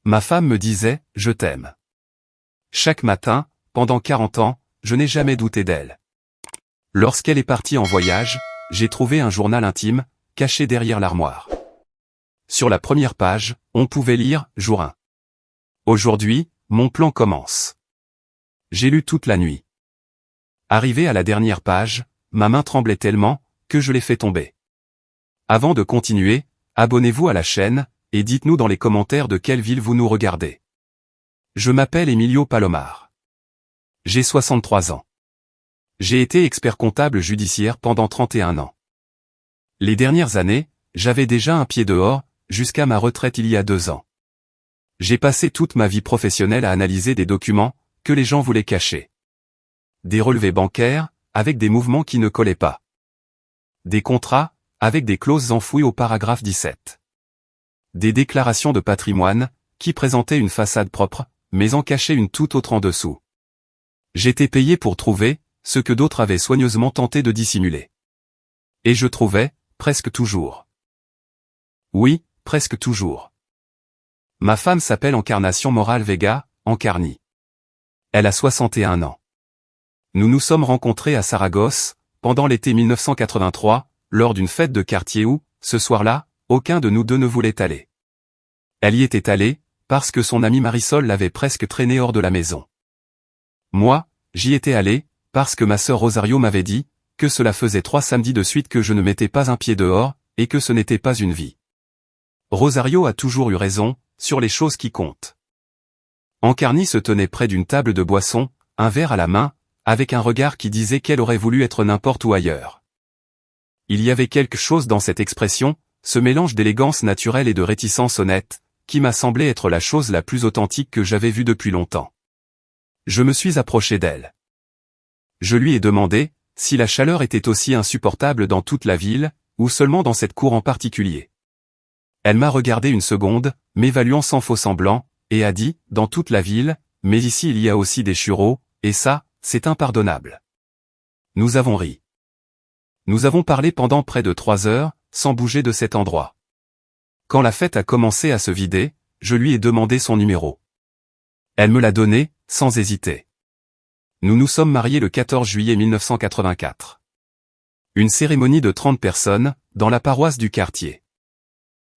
Ma femme me disait « Je t'aime ». Chaque matin, pendant 40 ans, je n'ai jamais douté d'elle. Lorsqu'elle est partie en voyage, j'ai trouvé un journal intime, caché derrière l'armoire. Sur la première page, on pouvait lire « Jour 1 ». Aujourd'hui, mon plan commence. J'ai lu toute la nuit. Arrivé à la dernière page, ma main tremblait tellement, que je l'ai fait tomber. Avant de continuer, abonnez-vous à la chaîne, et dites-nous dans les commentaires de quelle ville vous nous regardez. Je m'appelle Emilio Palomar. J'ai 63 ans. J'ai été expert comptable judiciaire pendant 31 ans. Les dernières années, j'avais déjà un pied dehors, jusqu'à ma retraite il y a 2 ans. J'ai passé toute ma vie professionnelle à analyser des documents, que les gens voulaient cacher. Des relevés bancaires, avec des mouvements qui ne collaient pas. Des contrats, avec des clauses enfouies au paragraphe 17. Des déclarations de patrimoine, qui présentaient une façade propre, mais en cachaient une toute autre en dessous. J'étais payé pour trouver, ce que d'autres avaient soigneusement tenté de dissimuler. Et je trouvais, presque toujours. Oui, presque toujours. Ma femme s'appelle Encarnación Moral Vega, Encarni. Elle a 61 ans. Nous nous sommes rencontrés à Saragosse, pendant l'été 1983, lors d'une fête de quartier où, ce soir-là, aucun de nous deux ne voulait aller. Elle y était allée, parce que son amie Marisol l'avait presque traînée hors de la maison. Moi, j'y étais allé, parce que ma sœur Rosario m'avait dit, que cela faisait 3 samedis de suite que je ne mettais pas un pied dehors, et que ce n'était pas une vie. Rosario a toujours eu raison, sur les choses qui comptent. Encarni se tenait près d'une table de boisson, un verre à la main, avec un regard qui disait qu'elle aurait voulu être n'importe où ailleurs. Il y avait quelque chose dans cette expression, ce mélange d'élégance naturelle et de réticence honnête, qui m'a semblé être la chose la plus authentique que j'avais vue depuis longtemps. Je me suis approché d'elle. Je lui ai demandé, si la chaleur était aussi insupportable dans toute la ville, ou seulement dans cette cour en particulier. Elle m'a regardé une seconde, m'évaluant sans faux semblant, et a dit, dans toute la ville, mais ici il y a aussi des churros, et ça, c'est impardonnable. Nous avons ri. Nous avons parlé pendant près de 3 heures, sans bouger de cet endroit. Quand la fête a commencé à se vider, je lui ai demandé son numéro. Elle me l'a donné, sans hésiter. Nous nous sommes mariés le 14 juillet 1984. Une cérémonie de 30 personnes, dans la paroisse du quartier.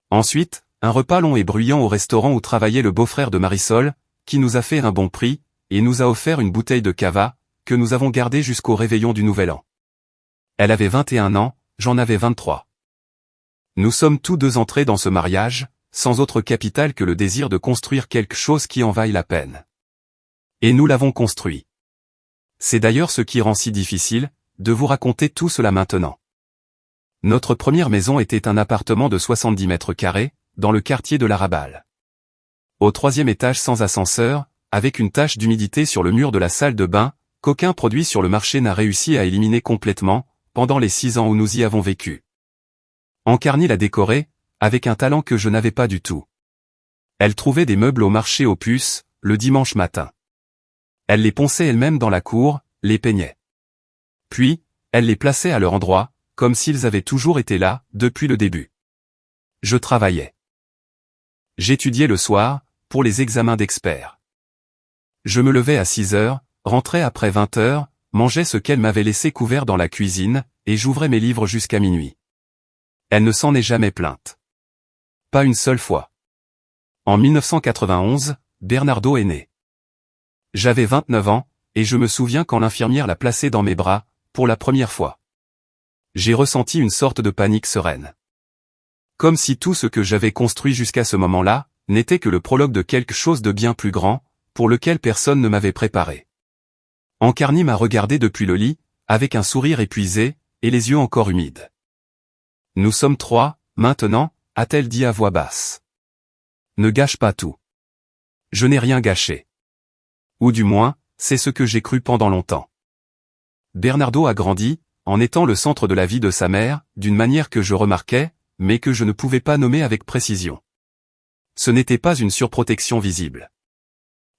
Ensuite, un repas long et bruyant au restaurant où travaillait le beau-frère de Marisol, qui nous a fait un bon prix, et nous a offert une bouteille de cava, que nous avons gardée jusqu'au réveillon du Nouvel An. Elle avait 21 ans, j'en avais 23. Nous sommes tous deux entrés dans ce mariage, sans autre capital que le désir de construire quelque chose qui en vaille la peine. Et nous l'avons construit. C'est d'ailleurs ce qui rend si difficile, de vous raconter tout cela maintenant. Notre première maison était un appartement de 70 mètres carrés, dans le quartier de l'Arrabal. Au 3e étage sans ascenseur, avec une tache d'humidité sur le mur de la salle de bain, qu'aucun produit sur le marché n'a réussi à éliminer complètement, pendant les 6 ans où nous y avons vécu. Encarni l'a décoré, avec un talent que je n'avais pas du tout. Elle trouvait des meubles au marché aux puces, le dimanche matin. Elle les ponçait elle-même dans la cour, les peignait. Puis, elle les plaçait à leur endroit, comme s'ils avaient toujours été là, depuis le début. Je travaillais. J'étudiais le soir, pour les examens d'experts. Je me levais à 6 heures, rentrais après 20 heures, mangeais ce qu'elle m'avait laissé couvert dans la cuisine, et j'ouvrais mes livres jusqu'à minuit. Elle ne s'en est jamais plainte. Pas une seule fois. En 1991, Bernardo est né. J'avais 29 ans, et je me souviens quand l'infirmière l'a placé dans mes bras, pour la première fois. J'ai ressenti une sorte de panique sereine. Comme si tout ce que j'avais construit jusqu'à ce moment-là, n'était que le prologue de quelque chose de bien plus grand, pour lequel personne ne m'avait préparé. Encarni m'a regardé depuis le lit, avec un sourire épuisé, et les yeux encore humides. Nous sommes 3, maintenant, a-t-elle dit à voix basse. Ne gâche pas tout. Je n'ai rien gâché. Ou du moins, c'est ce que j'ai cru pendant longtemps. Bernardo a grandi, en étant le centre de la vie de sa mère, d'une manière que je remarquais, mais que je ne pouvais pas nommer avec précision. Ce n'était pas une surprotection visible.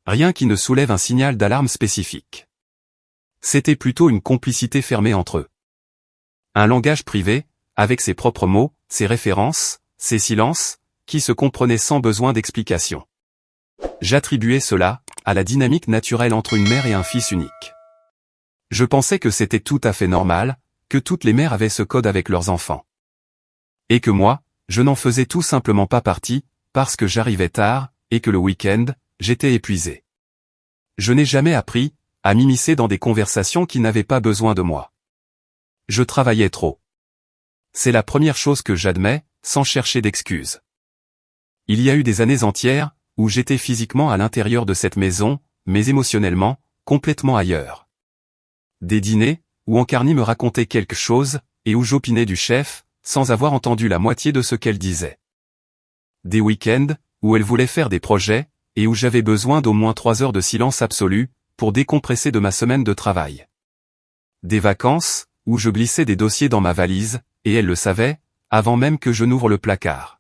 Rien qui ne soulève un signal d'alarme spécifique. C'était plutôt une complicité fermée entre eux. Un langage privé, avec ses propres mots, ses références, ses silences, qui se comprenaient sans besoin d'explication. J'attribuais cela à la dynamique naturelle entre une mère et un fils unique. Je pensais que c'était tout à fait normal, que toutes les mères avaient ce code avec leurs enfants. Et que moi, je n'en faisais tout simplement pas partie, parce que j'arrivais tard, et que le week-end, j'étais épuisé. Je n'ai jamais appris à m'immiscer dans des conversations qui n'avaient pas besoin de moi. Je travaillais trop. C'est la première chose que j'admets, sans chercher d'excuses. Il y a eu des années entières, où j'étais physiquement à l'intérieur de cette maison, mais émotionnellement, complètement ailleurs. Des dîners, où Ankarni me racontait quelque chose, et où j'opinais du chef, sans avoir entendu la moitié de ce qu'elle disait. Des week-ends, où elle voulait faire des projets, et où j'avais besoin d'au moins 3 heures de silence absolu, pour décompresser de ma semaine de travail. Des vacances, où je glissais des dossiers dans ma valise, et elle le savait, avant même que je n'ouvre le placard.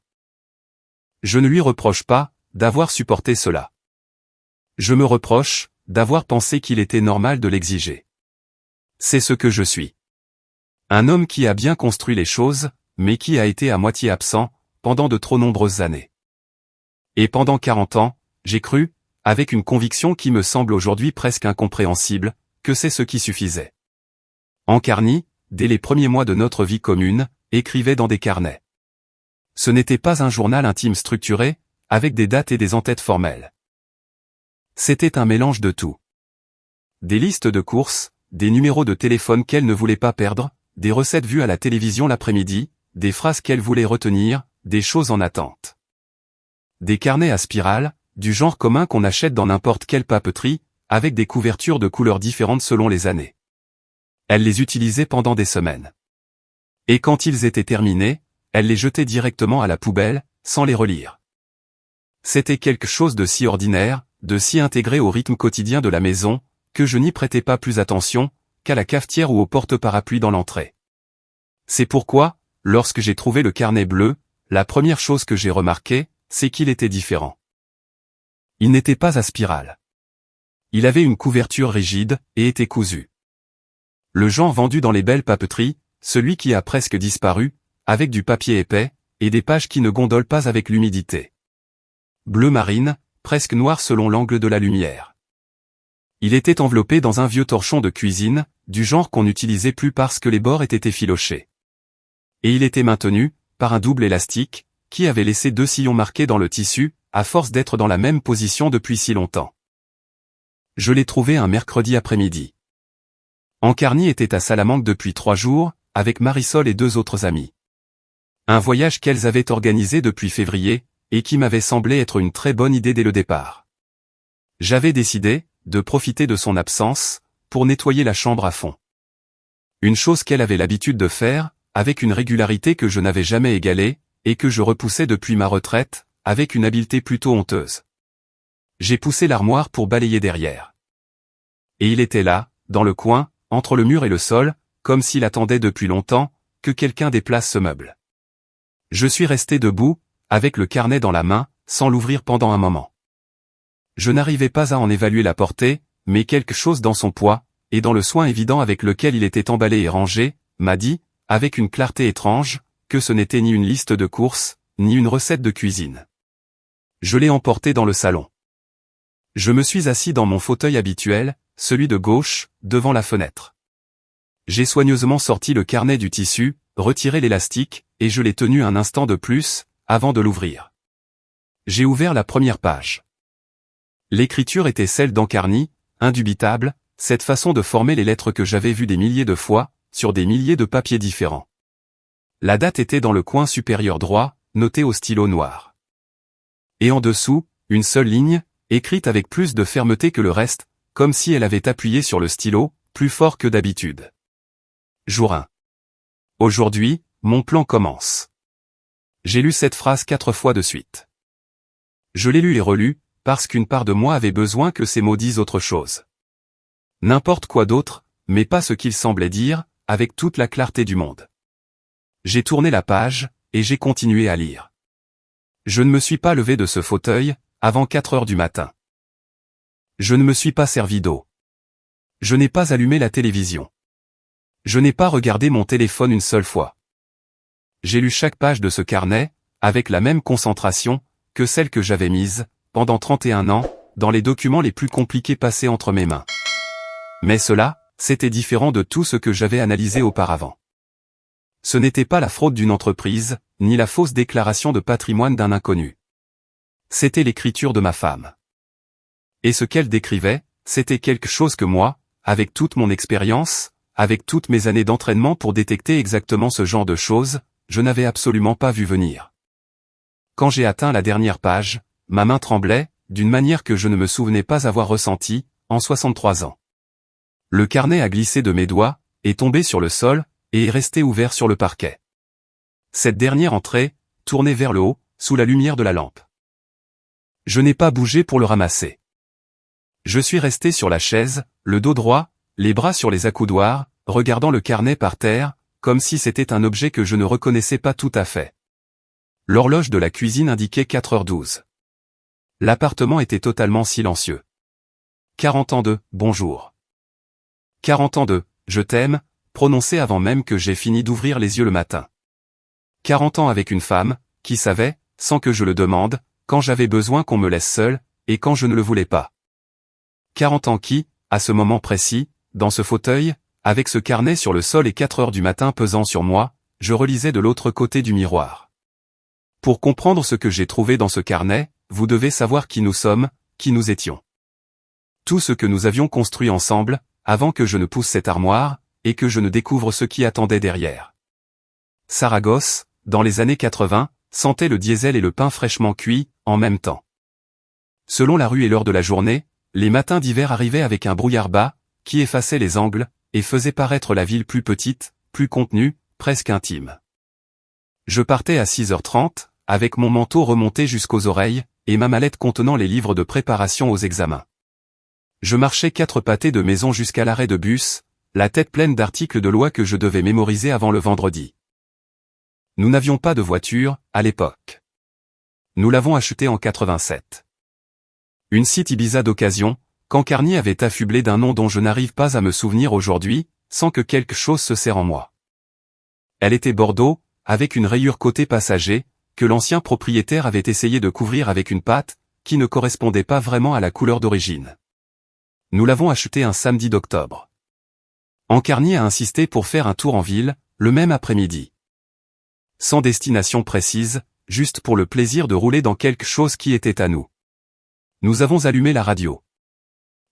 Je ne lui reproche pas d'avoir supporté cela. Je me reproche d'avoir pensé qu'il était normal de l'exiger. C'est ce que je suis. Un homme qui a bien construit les choses, mais qui a été à moitié absent, pendant de trop nombreuses années. Et pendant 40 ans, j'ai cru, avec une conviction qui me semble aujourd'hui presque incompréhensible, que c'est ce qui suffisait. Ankarni, dès les premiers mois de notre vie commune, écrivait dans des carnets. Ce n'était pas un journal intime structuré, avec des dates et des en-têtes formelles. C'était un mélange de tout. Des listes de courses, des numéros de téléphone qu'elle ne voulait pas perdre, des recettes vues à la télévision l'après-midi, des phrases qu'elle voulait retenir, des choses en attente. Des carnets à spirale, du genre commun qu'on achète dans n'importe quelle papeterie, avec des couvertures de couleurs différentes selon les années. Elle les utilisait pendant des semaines. Et quand ils étaient terminés, elle les jetait directement à la poubelle, sans les relire. C'était quelque chose de si ordinaire, de si intégré au rythme quotidien de la maison, que je n'y prêtais pas plus attention, qu'à la cafetière ou au porte-parapluie dans l'entrée. C'est pourquoi, lorsque j'ai trouvé le carnet bleu, la première chose que j'ai remarquée, c'est qu'il était différent. Il n'était pas à spirale. Il avait une couverture rigide, et était cousu. Le genre vendu dans les belles papeteries, celui qui a presque disparu, avec du papier épais, et des pages qui ne gondolent pas avec l'humidité. Bleu marine, presque noir selon l'angle de la lumière. Il était enveloppé dans un vieux torchon de cuisine, du genre qu'on n'utilisait plus parce que les bords étaient effilochés. Et il était maintenu, par un double élastique, qui avait laissé 2 sillons marqués dans le tissu, à force d'être dans la même position depuis si longtemps. Je l'ai trouvé un mercredi après-midi. Ankarni était à Salamanque depuis 3 jours, avec Marisol et 2 autres amis. Un voyage qu'elles avaient organisé depuis février, et qui m'avait semblé être une très bonne idée dès le départ. J'avais décidé de profiter de son absence, pour nettoyer la chambre à fond. Une chose qu'elle avait l'habitude de faire, avec une régularité que je n'avais jamais égalée, et que je repoussais depuis ma retraite, avec une habileté plutôt honteuse. J'ai poussé l'armoire pour balayer derrière. Et il était là, dans le coin, entre le mur et le sol, comme s'il attendait depuis longtemps, que quelqu'un déplace ce meuble. Je suis resté debout, avec le carnet dans la main, sans l'ouvrir pendant un moment. Je n'arrivais pas à en évaluer la portée, mais quelque chose dans son poids, et dans le soin évident avec lequel il était emballé et rangé, m'a dit, avec une clarté étrange, que ce n'était ni une liste de courses, ni une recette de cuisine. Je l'ai emporté dans le salon. Je me suis assis dans mon fauteuil habituel, celui de gauche, devant la fenêtre. J'ai soigneusement sorti le carnet du tissu, retiré l'élastique, et je l'ai tenu un instant de plus, avant de l'ouvrir. J'ai ouvert la première page. L'écriture était celle d'Ankarni, indubitable, cette façon de former les lettres que j'avais vues des milliers de fois, sur des milliers de papiers différents. La date était dans le coin supérieur droit, notée au stylo noir. Et en dessous, une seule ligne, écrite avec plus de fermeté que le reste, comme si elle avait appuyé sur le stylo, plus fort que d'habitude. Jour 1. Aujourd'hui, mon plan commence. J'ai lu cette phrase 4 fois de suite. Je l'ai lue et relue, parce qu'une part de moi avait besoin que ces mots disent autre chose. N'importe quoi d'autre, mais pas ce qu'ils semblaient dire, avec toute la clarté du monde. J'ai tourné la page, et j'ai continué à lire. Je ne me suis pas levé de ce fauteuil, avant 4 heures du matin. Je ne me suis pas servi d'eau. Je n'ai pas allumé la télévision. Je n'ai pas regardé mon téléphone une seule fois. J'ai lu chaque page de ce carnet, avec la même concentration, que celle que j'avais mise, pendant 31 ans, dans les documents les plus compliqués passés entre mes mains. Mais cela, c'était différent de tout ce que j'avais analysé auparavant. Ce n'était pas la fraude d'une entreprise, ni la fausse déclaration de patrimoine d'un inconnu. C'était l'écriture de ma femme. Et ce qu'elle décrivait, c'était quelque chose que moi, avec toute mon expérience, avec toutes mes années d'entraînement pour détecter exactement ce genre de choses, je n'avais absolument pas vu venir. Quand j'ai atteint la dernière page, ma main tremblait, d'une manière que je ne me souvenais pas avoir ressentie, en 63 ans. Le carnet a glissé de mes doigts, est tombé sur le sol, et est resté ouvert sur le parquet. Cette dernière entrée, tournée vers le haut, sous la lumière de la lampe. Je n'ai pas bougé pour le ramasser. Je suis resté sur la chaise, le dos droit, les bras sur les accoudoirs, regardant le carnet par terre, comme si c'était un objet que je ne reconnaissais pas tout à fait. L'horloge de la cuisine indiquait 4h12. L'appartement était totalement silencieux. 40 ans de « bonjour ». 40 ans de « je t'aime », prononcé avant même que j'aie fini d'ouvrir les yeux le matin. 40 ans avec une femme, qui savait, sans que je le demande, quand j'avais besoin qu'on me laisse seul, et quand je ne le voulais pas. 40 ans qui, à ce moment précis, dans ce fauteuil, avec ce carnet sur le sol et 4 heures du matin pesant sur moi, je relisais de l'autre côté du miroir. Pour comprendre ce que j'ai trouvé dans ce carnet, vous devez savoir qui nous sommes, qui nous étions. Tout ce que nous avions construit ensemble, avant que je ne pousse cette armoire, et que je ne découvre ce qui attendait derrière. Saragosse, dans les années 80, sentait le diesel et le pain fraîchement cuit, en même temps. Selon la rue et l'heure de la journée, les matins d'hiver arrivaient avec un brouillard bas, qui effaçait les angles, et faisait paraître la ville plus petite, plus contenue, presque intime. Je partais à 6h30, avec mon manteau remonté jusqu'aux oreilles, et ma mallette contenant les livres de préparation aux examens. Je marchais 4 pâtés de maison jusqu'à l'arrêt de bus, la tête pleine d'articles de loi que je devais mémoriser avant le vendredi. Nous n'avions pas de voiture, à l'époque. Nous l'avons acheté en 87. Une Seat Ibiza d'occasion, qu'Ancarny avait affublé d'un nom dont je n'arrive pas à me souvenir aujourd'hui, sans que quelque chose se serre en moi. Elle était bordeaux, avec une rayure côté passager, que l'ancien propriétaire avait essayé de couvrir avec une pâte, qui ne correspondait pas vraiment à la couleur d'origine. Nous l'avons achetée un samedi d'octobre. Ancarny a insisté pour faire un tour en ville, le même après-midi. Sans destination précise, juste pour le plaisir de rouler dans quelque chose qui était à nous. Nous avons allumé la radio.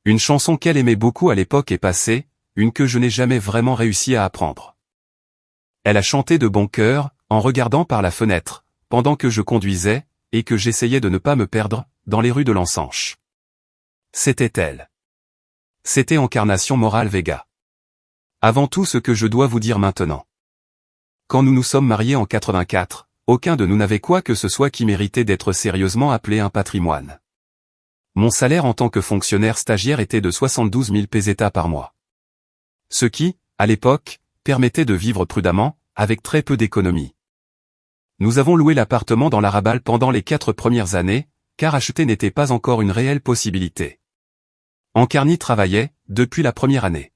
Une chanson qu'elle aimait beaucoup à l'époque est passée, une que je n'ai jamais vraiment réussi à apprendre. Elle a chanté de bon cœur, en regardant par la fenêtre, pendant que je conduisais, et que j'essayais de ne pas me perdre, dans les rues de l'Ensanche. C'était elle. C'était Encarnation Morale Vega. Avant tout ce que je dois vous dire maintenant. Quand nous nous sommes mariés en 84, aucun de nous n'avait quoi que ce soit qui méritait d'être sérieusement appelé un patrimoine. Mon salaire en tant que fonctionnaire stagiaire était de 72 000 pesetas par mois. Ce qui, à l'époque, permettait de vivre prudemment, avec très peu d'économies. Nous avons loué l'appartement dans l'Arabal pendant les 4 premières années, car acheter n'était pas encore une réelle possibilité. Ancarny travaillait, depuis la première année.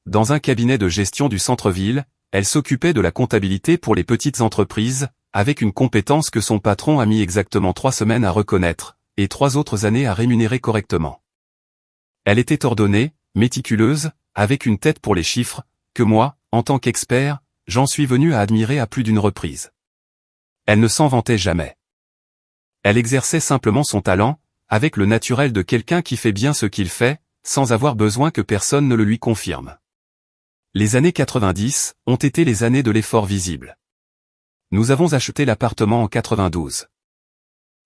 Dans un cabinet de gestion du centre-ville, elle s'occupait de la comptabilité pour les petites entreprises, avec une compétence que son patron a mis exactement 3 semaines à reconnaître, et 3 autres années à rémunérer correctement. Elle était ordonnée, méticuleuse, avec une tête pour les chiffres, que moi, en tant qu'expert, j'en suis venu à admirer à plus d'une reprise. Elle ne s'en vantait jamais. Elle exerçait simplement son talent, avec le naturel de quelqu'un qui fait bien ce qu'il fait, sans avoir besoin que personne ne le lui confirme. Les années 90 ont été les années de l'effort visible. Nous avons acheté l'appartement en 92.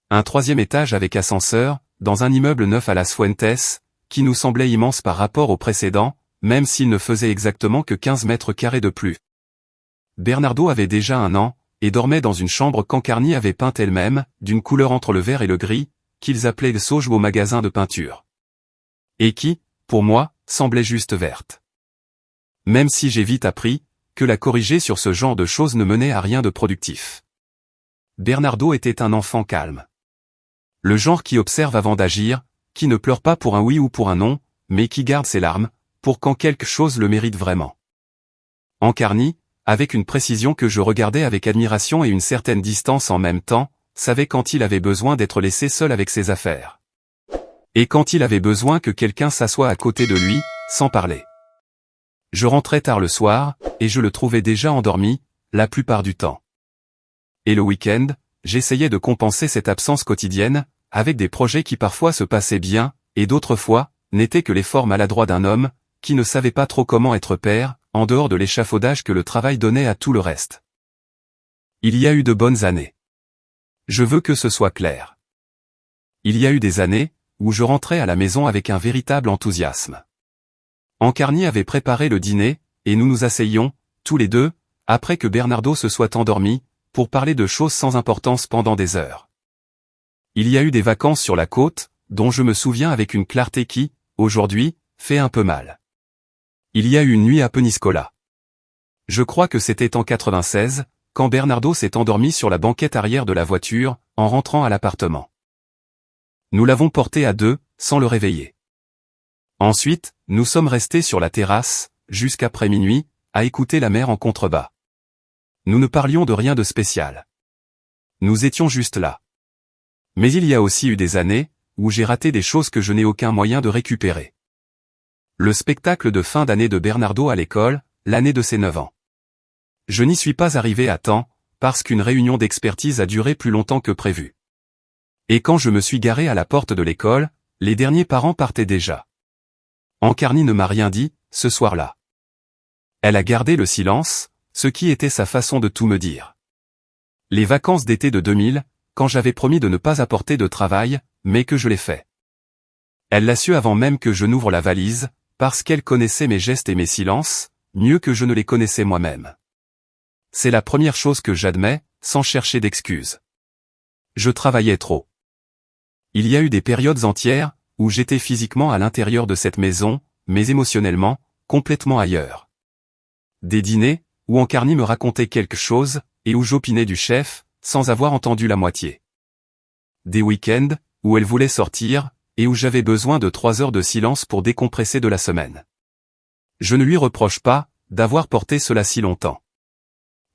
Un 3e étage avec ascenseur, dans un immeuble neuf à Las Fuentes, qui nous semblait immense par rapport au précédent, même s'il ne faisait exactement que 15 mètres carrés de plus. Bernardo avait déjà 1 an, et dormait dans une chambre qu'Ancarny avait peinte elle-même, d'une couleur entre le vert et le gris, qu'ils appelaient le sauge au magasin de peinture. Et qui, pour moi, semblait juste verte. Même si j'ai vite appris, que la corriger sur ce genre de choses ne menait à rien de productif. Bernardo était un enfant calme. Le genre qui observe avant d'agir, qui ne pleure pas pour un oui ou pour un non, mais qui garde ses larmes, pour quand quelque chose le mérite vraiment. Ancarny, avec une précision que je regardais avec admiration et une certaine distance en même temps, savait quand il avait besoin d'être laissé seul avec ses affaires. Et quand il avait besoin que quelqu'un s'assoie à côté de lui, sans parler. Je rentrais tard le soir, et je le trouvais déjà endormi, la plupart du temps. Et le week-end, j'essayais de compenser cette absence quotidienne, avec des projets qui parfois se passaient bien, et d'autres fois, n'étaient que l'effort maladroit d'un homme, qui ne savait pas trop comment être père, en dehors de l'échafaudage que le travail donnait à tout le reste. Il y a eu de bonnes années. Je veux que ce soit clair. Il y a eu des années, où je rentrais à la maison avec un véritable enthousiasme. Ancarny avait préparé le dîner, et nous nous asseyions, tous les deux, après que Bernardo se soit endormi, pour parler de choses sans importance pendant des heures. Il y a eu des vacances sur la côte, dont je me souviens avec une clarté qui, aujourd'hui, fait un peu mal. Il y a eu une nuit à Peñíscola. Je crois que c'était en 96, quand Bernardo s'est endormi sur la banquette arrière de la voiture, en rentrant à l'appartement. Nous l'avons porté à deux, sans le réveiller. Ensuite, nous sommes restés sur la terrasse, jusqu'après minuit, à écouter la mer en contrebas. Nous ne parlions de rien de spécial. Nous étions juste là. Mais il y a aussi eu des années, où j'ai raté des choses que je n'ai aucun moyen de récupérer. Le spectacle de fin d'année de Bernardo à l'école, l'année de ses 9 ans. Je n'y suis pas arrivé à temps, parce qu'une réunion d'expertise a duré plus longtemps que prévu. Et quand je me suis garé à la porte de l'école, les derniers parents partaient déjà. Ancarny ne m'a rien dit, ce soir-là. Elle a gardé le silence, ce qui était sa façon de tout me dire. Les vacances d'été de 2000, quand j'avais promis de ne pas apporter de travail, mais que je l'ai fait. Elle l'a su avant même que je n'ouvre la valise, parce qu'elle connaissait mes gestes et mes silences, mieux que je ne les connaissais moi-même. C'est la première chose que j'admets, sans chercher d'excuses. Je travaillais trop. Il y a eu des périodes entières, où j'étais physiquement à l'intérieur de cette maison, mais émotionnellement, complètement ailleurs. Des dîners, où Ancarny me racontait quelque chose, et où j'opinais du chef, sans avoir entendu la moitié. Des week-ends, où elle voulait sortir, et où j'avais besoin de 3 heures de silence pour décompresser de la semaine. Je ne lui reproche pas, d'avoir porté cela si longtemps.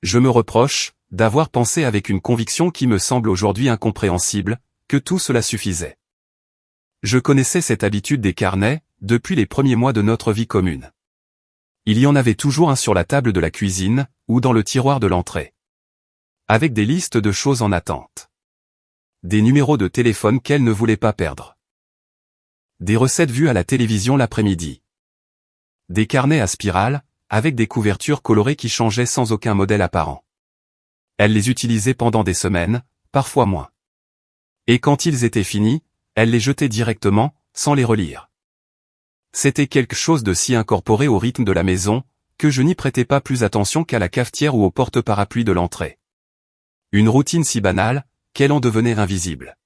Je me reproche, d'avoir pensé avec une conviction qui me semble aujourd'hui incompréhensible, que tout cela suffisait. Je connaissais cette habitude des carnets, depuis les premiers mois de notre vie commune. Il y en avait toujours un sur la table de la cuisine, ou dans le tiroir de l'entrée. Avec des listes de choses en attente. Des numéros de téléphone qu'elle ne voulait pas perdre. Des recettes vues à la télévision l'après-midi. Des carnets à spirale, avec des couvertures colorées qui changeaient sans aucun modèle apparent. Elle les utilisait pendant des semaines, parfois moins. Et quand ils étaient finis, elle les jetait directement, sans les relire. C'était quelque chose de si incorporé au rythme de la maison, que je n'y prêtais pas plus attention qu'à la cafetière ou au porte-parapluie de l'entrée. Une routine si banale, qu'elle en devenait invisible.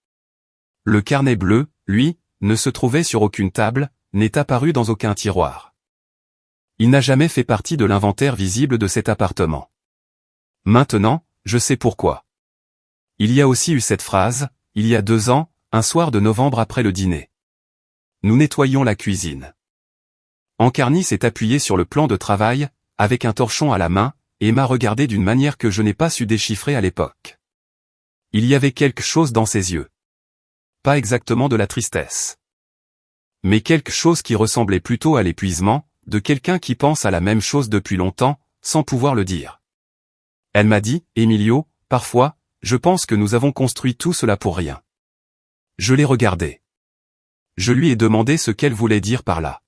Le carnet bleu, lui, ne se trouvait sur aucune table, n'est apparu dans aucun tiroir. Il n'a jamais fait partie de l'inventaire visible de cet appartement. Maintenant, je sais pourquoi. Il y a aussi eu cette phrase, il y a 2 ans, un soir de novembre après le dîner. Nous nettoyions la cuisine. Ancarny s'est appuyé sur le plan de travail, avec un torchon à la main, et m'a regardé d'une manière que je n'ai pas su déchiffrer à l'époque. Il y avait quelque chose dans ses yeux. Pas exactement de la tristesse. Mais quelque chose qui ressemblait plutôt à l'épuisement, de quelqu'un qui pense à la même chose depuis longtemps, sans pouvoir le dire. Elle m'a dit, Emilio, parfois, je pense que nous avons construit tout cela pour rien. Je l'ai regardée. Je lui ai demandé ce qu'elle voulait dire par là.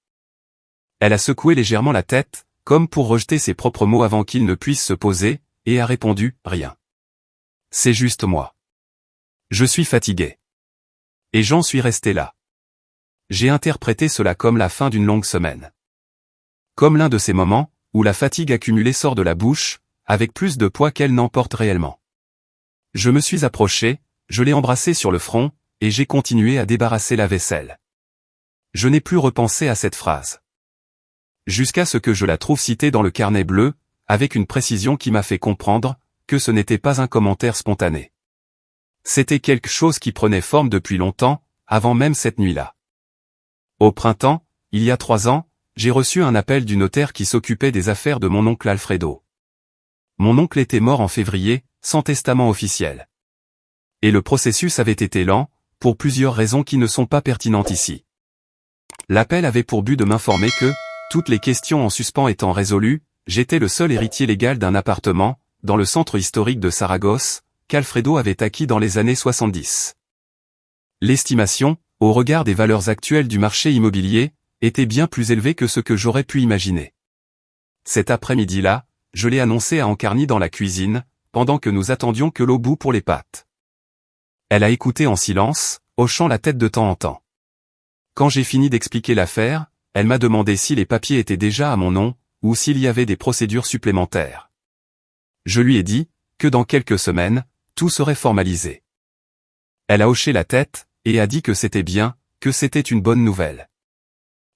Elle a secoué légèrement la tête, comme pour rejeter ses propres mots avant qu'ils ne puissent se poser, et a répondu, rien. C'est juste moi. Je suis fatigué. Et j'en suis resté là. J'ai interprété cela comme la fin d'une longue semaine. Comme l'un de ces moments, où la fatigue accumulée sort de la bouche, avec plus de poids qu'elle n'en porte réellement. Je me suis approché, je l'ai embrassé sur le front, et j'ai continué à débarrasser la vaisselle. Je n'ai plus repensé à cette phrase. Jusqu'à ce que je la trouve citée dans le carnet bleu, avec une précision qui m'a fait comprendre que ce n'était pas un commentaire spontané. C'était quelque chose qui prenait forme depuis longtemps, avant même cette nuit-là. Au printemps, il y a 3 ans, j'ai reçu un appel du notaire qui s'occupait des affaires de mon oncle Alfredo. Mon oncle était mort en février, sans testament officiel. Et le processus avait été lent, pour plusieurs raisons qui ne sont pas pertinentes ici. L'appel avait pour but de m'informer que, toutes les questions en suspens étant résolues, j'étais le seul héritier légal d'un appartement, dans le centre historique de Saragosse, qu'Alfredo avait acquis dans les années 70. L'estimation, au regard des valeurs actuelles du marché immobilier, était bien plus élevée que ce que j'aurais pu imaginer. Cet après-midi-là, je l'ai annoncé à Ancarny dans la cuisine, pendant que nous attendions que l'eau bout pour les pâtes. Elle a écouté en silence, hochant la tête de temps en temps. Quand j'ai fini d'expliquer l'affaire, elle m'a demandé si les papiers étaient déjà à mon nom, ou s'il y avait des procédures supplémentaires. Je lui ai dit, que dans quelques semaines, tout serait formalisé. Elle a hoché la tête, et a dit que c'était bien, que c'était une bonne nouvelle.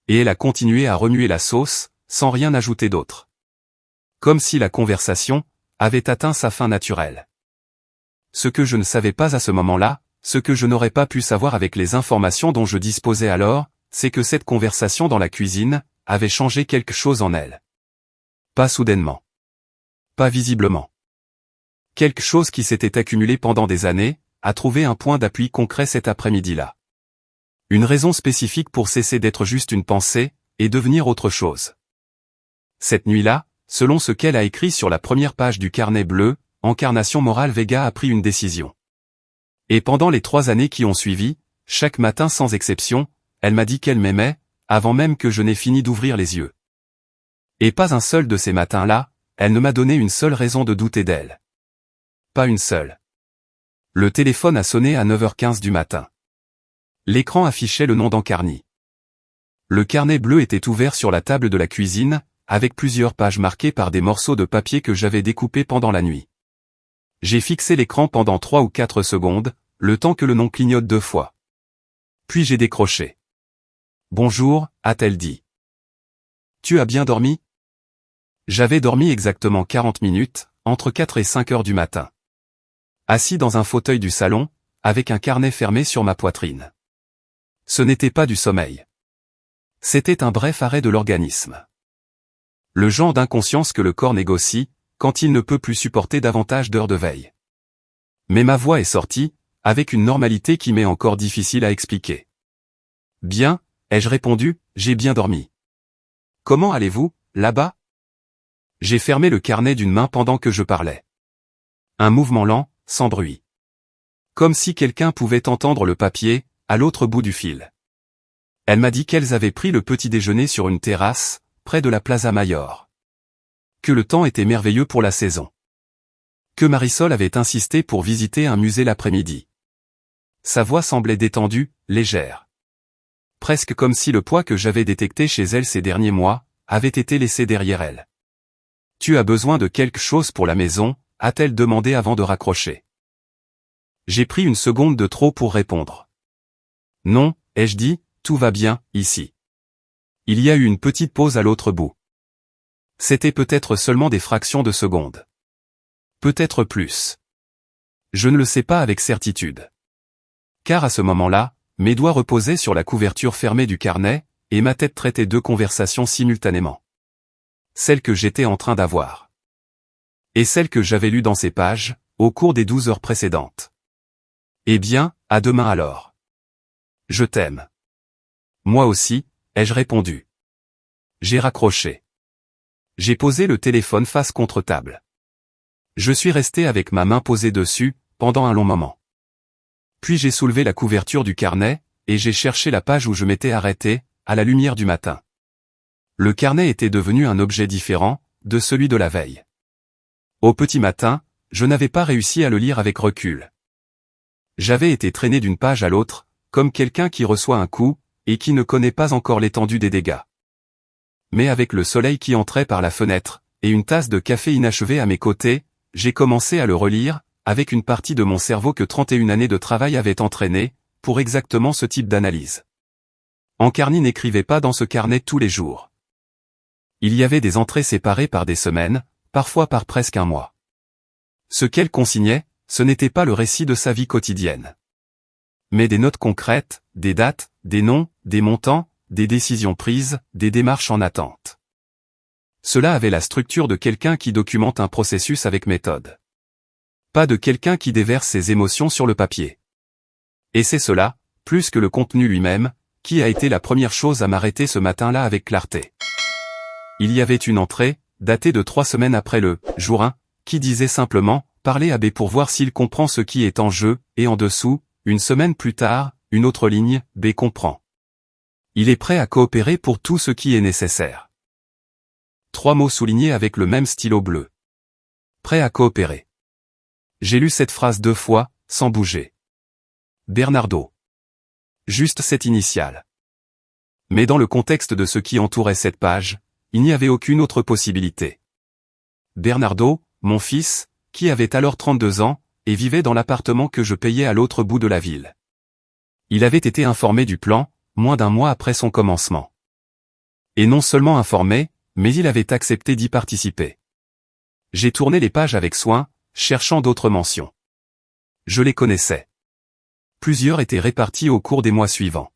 Et elle a continué à remuer la sauce, sans rien ajouter d'autre. Comme si la conversation avait atteint sa fin naturelle. Ce que je ne savais pas à ce moment-là, ce que je n'aurais pas pu savoir avec les informations dont je disposais alors, c'est que cette conversation dans la cuisine avait changé quelque chose en elle. Pas soudainement. Pas visiblement. Quelque chose qui s'était accumulé pendant des années, a trouvé un point d'appui concret cet après-midi-là. Une raison spécifique pour cesser d'être juste une pensée, et devenir autre chose. Cette nuit-là, selon ce qu'elle a écrit sur la première page du carnet bleu, Encarnation Morale Vega a pris une décision. Et pendant les 3 années qui ont suivi, chaque matin sans exception, elle m'a dit qu'elle m'aimait, avant même que je n'ai fini d'ouvrir les yeux. Et pas un seul de ces matins-là, elle ne m'a donné une seule raison de douter d'elle. Pas une seule. Le téléphone a sonné à 9h15 du matin. L'écran affichait le nom d'Ancarny. Le carnet bleu était ouvert sur la table de la cuisine, avec plusieurs pages marquées par des morceaux de papier que j'avais découpés pendant la nuit. J'ai fixé l'écran pendant 3 ou 4 secondes, le temps que le nom clignote 2 fois. Puis j'ai décroché. « Bonjour », a-t-elle dit. « Tu as bien dormi ?» J'avais dormi exactement 40 minutes, entre 4 et 5 heures du matin. Assis dans un fauteuil du salon, avec un carnet fermé sur ma poitrine. Ce n'était pas du sommeil. C'était un bref arrêt de l'organisme. Le genre d'inconscience que le corps négocie, quand il ne peut plus supporter davantage d'heures de veille. Mais ma voix est sortie, avec une normalité qui m'est encore difficile à expliquer. « Bien », ai-je répondu, « j'ai bien dormi. »« Comment allez-vous, là-bas » J'ai fermé le carnet d'une main pendant que je parlais. Un mouvement lent, sans bruit. Comme si quelqu'un pouvait entendre le papier, à l'autre bout du fil. Elle m'a dit qu'elles avaient pris le petit déjeuner sur une terrasse, près de la Plaza Mayor. Que le temps était merveilleux pour la saison. Que Marisol avait insisté pour visiter un musée l'après-midi. Sa voix semblait détendue, légère. Presque comme si le poids que j'avais détecté chez elle ces derniers mois, avait été laissé derrière elle. « Tu as besoin de quelque chose pour la maison ?» a-t-elle demandé avant de raccrocher. J'ai pris une seconde de trop pour répondre. « Non », ai-je dit, « tout va bien, ici. » Il y a eu une petite pause à l'autre bout. C'était peut-être seulement des fractions de secondes. Peut-être plus. Je ne le sais pas avec certitude. Car à ce moment-là, mes doigts reposaient sur la couverture fermée du carnet, et ma tête traitait 2 conversations simultanément. Celle que j'étais en train d'avoir. Et celle que j'avais lue dans ces pages, au cours des 12 heures précédentes. Eh bien, à demain alors. Je t'aime. Moi aussi, ai-je répondu. J'ai raccroché. J'ai posé le téléphone face contre table. Je suis resté avec ma main posée dessus, pendant un long moment. Puis j'ai soulevé la couverture du carnet, et j'ai cherché la page où je m'étais arrêté, à la lumière du matin. Le carnet était devenu un objet différent, de celui de la veille. Au petit matin, je n'avais pas réussi à le lire avec recul. J'avais été traîné d'une page à l'autre, comme quelqu'un qui reçoit un coup, et qui ne connaît pas encore l'étendue des dégâts. Mais avec le soleil qui entrait par la fenêtre, et une tasse de café inachevée à mes côtés, j'ai commencé à le relire, avec une partie de mon cerveau que 31 années de travail avaient entraîné, pour exactement ce type d'analyse. Ancarny n'écrivait pas dans ce carnet tous les jours. Il y avait des entrées séparées par des semaines, parfois par presque un mois. Ce qu'elle consignait, ce n'était pas le récit de sa vie quotidienne. Mais des notes concrètes, des dates, des noms, des montants, des décisions prises, des démarches en attente. Cela avait la structure de quelqu'un qui documente un processus avec méthode. Pas de quelqu'un qui déverse ses émotions sur le papier. Et c'est cela, plus que le contenu lui-même, qui a été la première chose à m'arrêter ce matin-là avec clarté. Il y avait une entrée, datée de 3 semaines après le « jour 1 », qui disait simplement « Parlez à B pour voir s'il comprend ce qui est en jeu », et en dessous, une semaine plus tard, une autre ligne « B comprend. Il est prêt à coopérer pour tout ce qui est nécessaire ». 3 mots soulignés avec le même stylo bleu. Prêt à coopérer. J'ai lu cette phrase 2 fois, sans bouger. Bernardo. Juste cette initiale. Mais dans le contexte de ce qui entourait cette page, il n'y avait aucune autre possibilité. Bernardo, mon fils, qui avait alors 32 ans, et vivait dans l'appartement que je payais à l'autre bout de la ville. Il avait été informé du plan, moins d'1 mois après son commencement. Et non seulement informé, mais il avait accepté d'y participer. J'ai tourné les pages avec soin, cherchant d'autres mentions. Je les connaissais. Plusieurs étaient répartis au cours des mois suivants.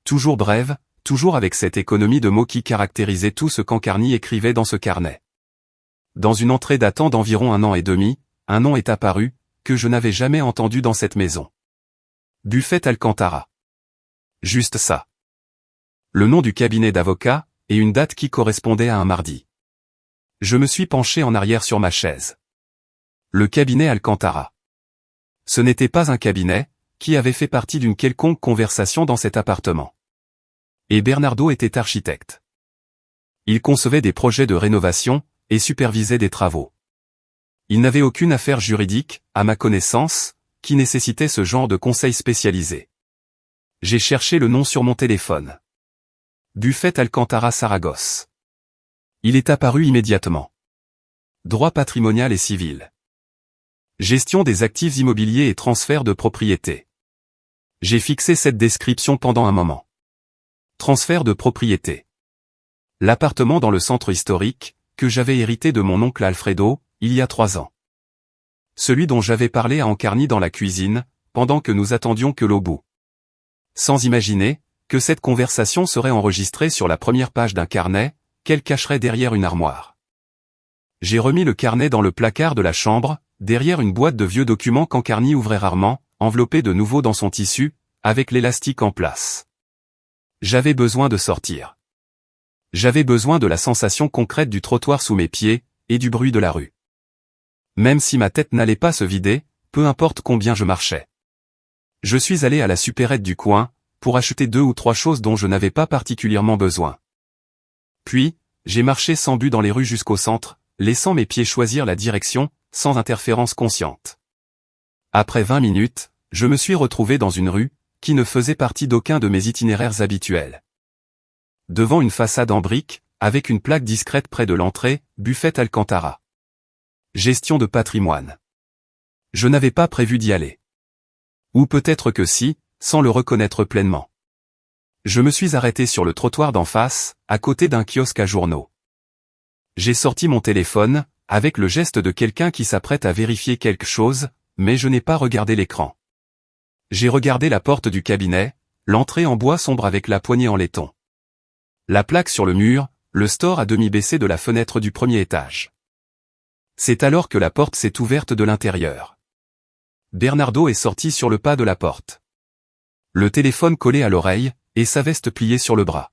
Toujours brèves, toujours avec cette économie de mots qui caractérisait tout ce qu'Ancarny écrivait dans ce carnet. Dans une entrée datant d'environ 1 an et demi, un nom est apparu, que je n'avais jamais entendu dans cette maison. Buffet Alcantara. Juste ça. Le nom du cabinet d'avocat, et une date qui correspondait à un mardi. Je me suis penché en arrière sur ma chaise. Le cabinet Alcantara. Ce n'était pas un cabinet, qui avait fait partie d'une quelconque conversation dans cet appartement. Et Bernardo était architecte. Il concevait des projets de rénovation, et supervisait des travaux. Il n'avait aucune affaire juridique, à ma connaissance, qui nécessitait ce genre de conseil spécialisé. J'ai cherché le nom sur mon téléphone. Buffet Alcantara Saragosse. Il est apparu immédiatement. Droit patrimonial et civil. Gestion des actifs immobiliers et transfert de propriété. J'ai fixé cette description pendant un moment. Transfert de propriété. L'appartement dans le centre historique, que j'avais hérité de mon oncle Alfredo, il y a 3 ans. Celui dont j'avais parlé à Ancarny dans la cuisine, pendant que nous attendions que l'eau bout. Sans imaginer, que cette conversation serait enregistrée sur la première page d'un carnet, qu'elle cacherait derrière une armoire. J'ai remis le carnet dans le placard de la chambre, derrière une boîte de vieux documents qu'Ancarny ouvrait rarement, enveloppé de nouveau dans son tissu, avec l'élastique en place. J'avais besoin de sortir. J'avais besoin de la sensation concrète du trottoir sous mes pieds, et du bruit de la rue. Même si ma tête n'allait pas se vider, peu importe combien je marchais. Je suis allé à la supérette du coin, pour acheter 2 ou 3 choses dont je n'avais pas particulièrement besoin. Puis, j'ai marché sans but dans les rues jusqu'au centre, laissant mes pieds choisir la direction, sans interférence consciente. Après 20 minutes, je me suis retrouvé dans une rue, qui ne faisait partie d'aucun de mes itinéraires habituels. Devant une façade en briques, avec une plaque discrète près de l'entrée, Buffet Alcantara. Gestion de patrimoine. Je n'avais pas prévu d'y aller. Ou peut-être que si, sans le reconnaître pleinement. Je me suis arrêté sur le trottoir d'en face, à côté d'un kiosque à journaux. J'ai sorti mon téléphone, avec le geste de quelqu'un qui s'apprête à vérifier quelque chose, mais je n'ai pas regardé l'écran. J'ai regardé la porte du cabinet, l'entrée en bois sombre avec la poignée en laiton. La plaque sur le mur, le store à demi baissé de la fenêtre du premier étage. C'est alors que la porte s'est ouverte de l'intérieur. Bernardo est sorti sur le pas de la porte. Le téléphone collé à l'oreille, et sa veste pliée sur le bras.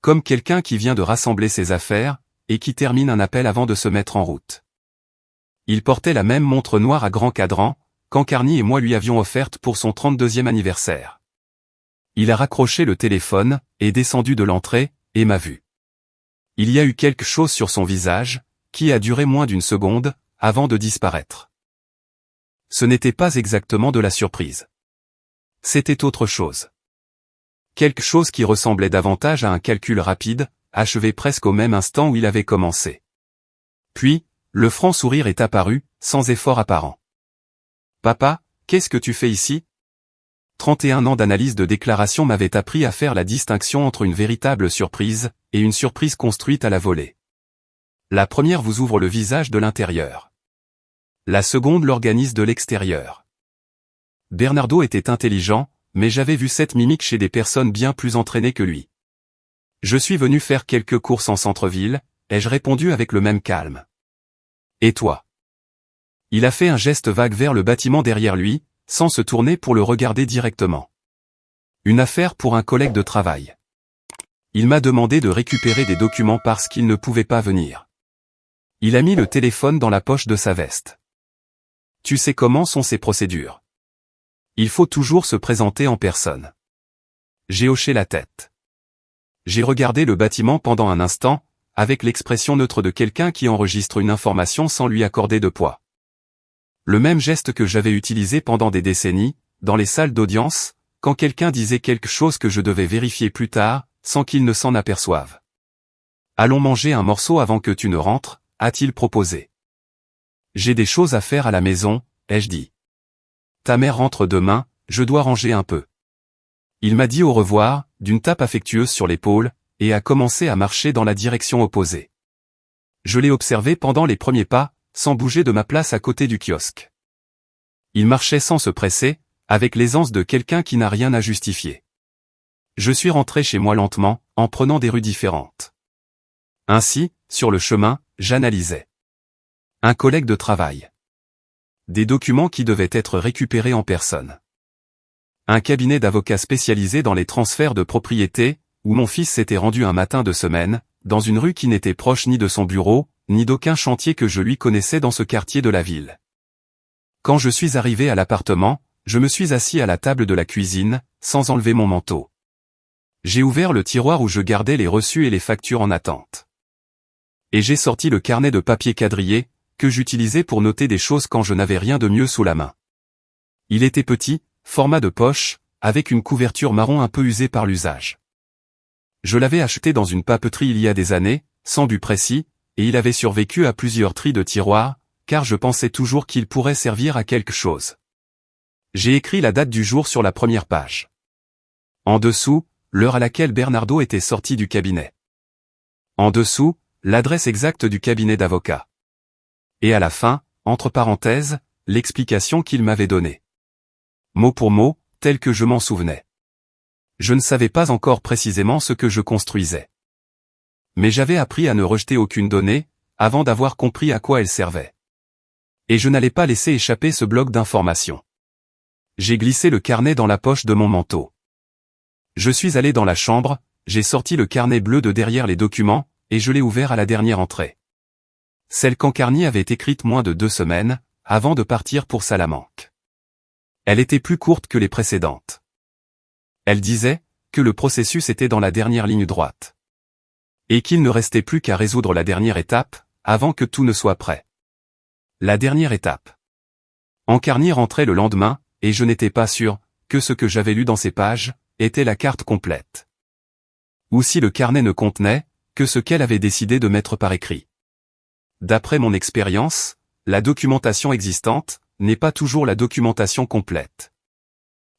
Comme quelqu'un qui vient de rassembler ses affaires, et qui termine un appel avant de se mettre en route. Il portait la même montre noire à grand cadran, qu'Ancarny et moi lui avions offerte pour son 32e anniversaire. Il a raccroché le téléphone, est descendu de l'entrée, et m'a vu. Il y a eu quelque chose sur son visage, qui a duré moins d'1 seconde, avant de disparaître. Ce n'était pas exactement de la surprise. C'était autre chose. Quelque chose qui ressemblait davantage à un calcul rapide, achevé presque au même instant où il avait commencé. Puis, le franc sourire est apparu, sans effort apparent. « Papa, qu'est-ce que tu fais ici ?» 31 ans d'analyse de déclaration m'avaient appris à faire la distinction entre une véritable surprise, et une surprise construite à la volée. La première vous ouvre le visage de l'intérieur. La seconde l'organise de l'extérieur. Bernardo était intelligent, mais j'avais vu cette mimique chez des personnes bien plus entraînées que lui. Je suis venu faire quelques courses en centre-ville, ai-je répondu avec le même calme. Et toi? Il a fait un geste vague vers le bâtiment derrière lui, sans se tourner pour le regarder directement. Une affaire pour un collègue de travail. Il m'a demandé de récupérer des documents parce qu'il ne pouvait pas venir. Il a mis le téléphone dans la poche de sa veste. Tu sais comment sont ces procédures. Il faut toujours se présenter en personne. J'ai hoché la tête. J'ai regardé le bâtiment pendant un instant, avec l'expression neutre de quelqu'un qui enregistre une information sans lui accorder de poids. Le même geste que j'avais utilisé pendant des décennies, dans les salles d'audience, quand quelqu'un disait quelque chose que je devais vérifier plus tard, sans qu'il ne s'en aperçoive. Allons manger un morceau avant que tu ne rentres, a-t-il proposé. J'ai des choses à faire à la maison, ai-je dit. Ta mère rentre demain, je dois ranger un peu. Il m'a dit au revoir, d'une tape affectueuse sur l'épaule, et a commencé à marcher dans la direction opposée. Je l'ai observé pendant les premiers pas, sans bouger de ma place à côté du kiosque. Il marchait sans se presser, avec l'aisance de quelqu'un qui n'a rien à justifier. Je suis rentré chez moi lentement, en prenant des rues différentes. Ainsi, sur le chemin, j'analysais. Un collègue de travail. Des documents qui devaient être récupérés en personne. Un cabinet d'avocats spécialisé dans les transferts de propriété, où mon fils s'était rendu un matin de semaine, dans une rue qui n'était proche ni de son bureau, ni d'aucun chantier que je lui connaissais dans ce quartier de la ville. Quand je suis arrivé à l'appartement, je me suis assis à la table de la cuisine, sans enlever mon manteau. J'ai ouvert le tiroir où je gardais les reçus et les factures en attente. Et j'ai sorti le carnet de papier quadrillé, que j'utilisais pour noter des choses quand je n'avais rien de mieux sous la main. Il était petit, format de poche, avec une couverture marron un peu usée par l'usage. Je l'avais acheté dans une papeterie il y a des années, sans but précis, et il avait survécu à plusieurs tris de tiroirs, car je pensais toujours qu'il pourrait servir à quelque chose. J'ai écrit la date du jour sur la première page. En dessous, l'heure à laquelle Bernardo était sorti du cabinet. En dessous, l'adresse exacte du cabinet d'avocat. Et à la fin, entre parenthèses, l'explication qu'il m'avait donnée. Mot pour mot, tel que je m'en souvenais. Je ne savais pas encore précisément ce que je construisais. Mais j'avais appris à ne rejeter aucune donnée, avant d'avoir compris à quoi elle servait. Et je n'allais pas laisser échapper ce bloc d'informations. J'ai glissé le carnet dans la poche de mon manteau. Je suis allé dans la chambre, j'ai sorti le carnet bleu de derrière les documents, et je l'ai ouvert à la dernière entrée. Celle qu'Ancarny avait écrite moins de 2 semaines, avant de partir pour Salamanque. Elle était plus courte que les précédentes. Elle disait que le processus était dans la dernière ligne droite. Et qu'il ne restait plus qu'à résoudre la dernière étape, avant que tout ne soit prêt. La dernière étape. Ancarny rentrait le lendemain, et je n'étais pas sûr que ce que j'avais lu dans ces pages était la carte complète. Ou si le carnet ne contenait que ce qu'elle avait décidé de mettre par écrit. D'après mon expérience, la documentation existante n'est pas toujours la documentation complète.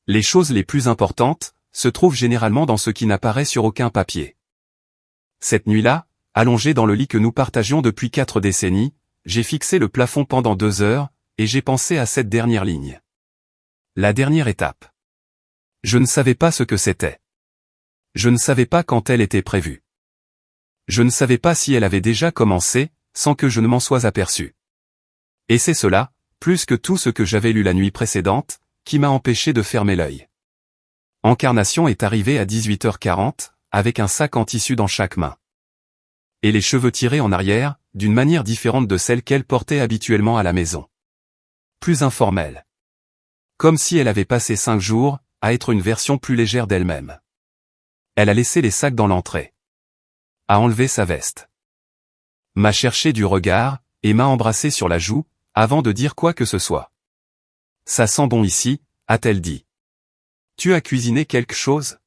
Les choses les plus importantes se trouvent généralement dans ce qui n'apparaît sur aucun papier. Cette nuit-là, allongé dans le lit que nous partagions depuis 4 décennies, j'ai fixé le plafond pendant 2 heures, et j'ai pensé à cette dernière ligne. La dernière étape. Je ne savais pas ce que c'était. Je ne savais pas quand elle était prévue. Je ne savais pas si elle avait déjà commencé, sans que je ne m'en sois aperçu. Et c'est cela, plus que tout ce que j'avais lu la nuit précédente, qui m'a empêché de fermer l'œil. Encarnation est arrivée à 18h40, avec un sac en tissu dans chaque main. Et les cheveux tirés en arrière, d'une manière différente de celle qu'elle portait habituellement à la maison. Plus informelle. Comme si elle avait passé 5 jours, à être une version plus légère d'elle-même. Elle a laissé les sacs dans l'entrée. A enlevé sa veste. M'a cherché du regard, et m'a embrassé sur la joue, avant de dire quoi que ce soit. Ça sent bon ici, a-t-elle dit. Tu as cuisiné quelque chose?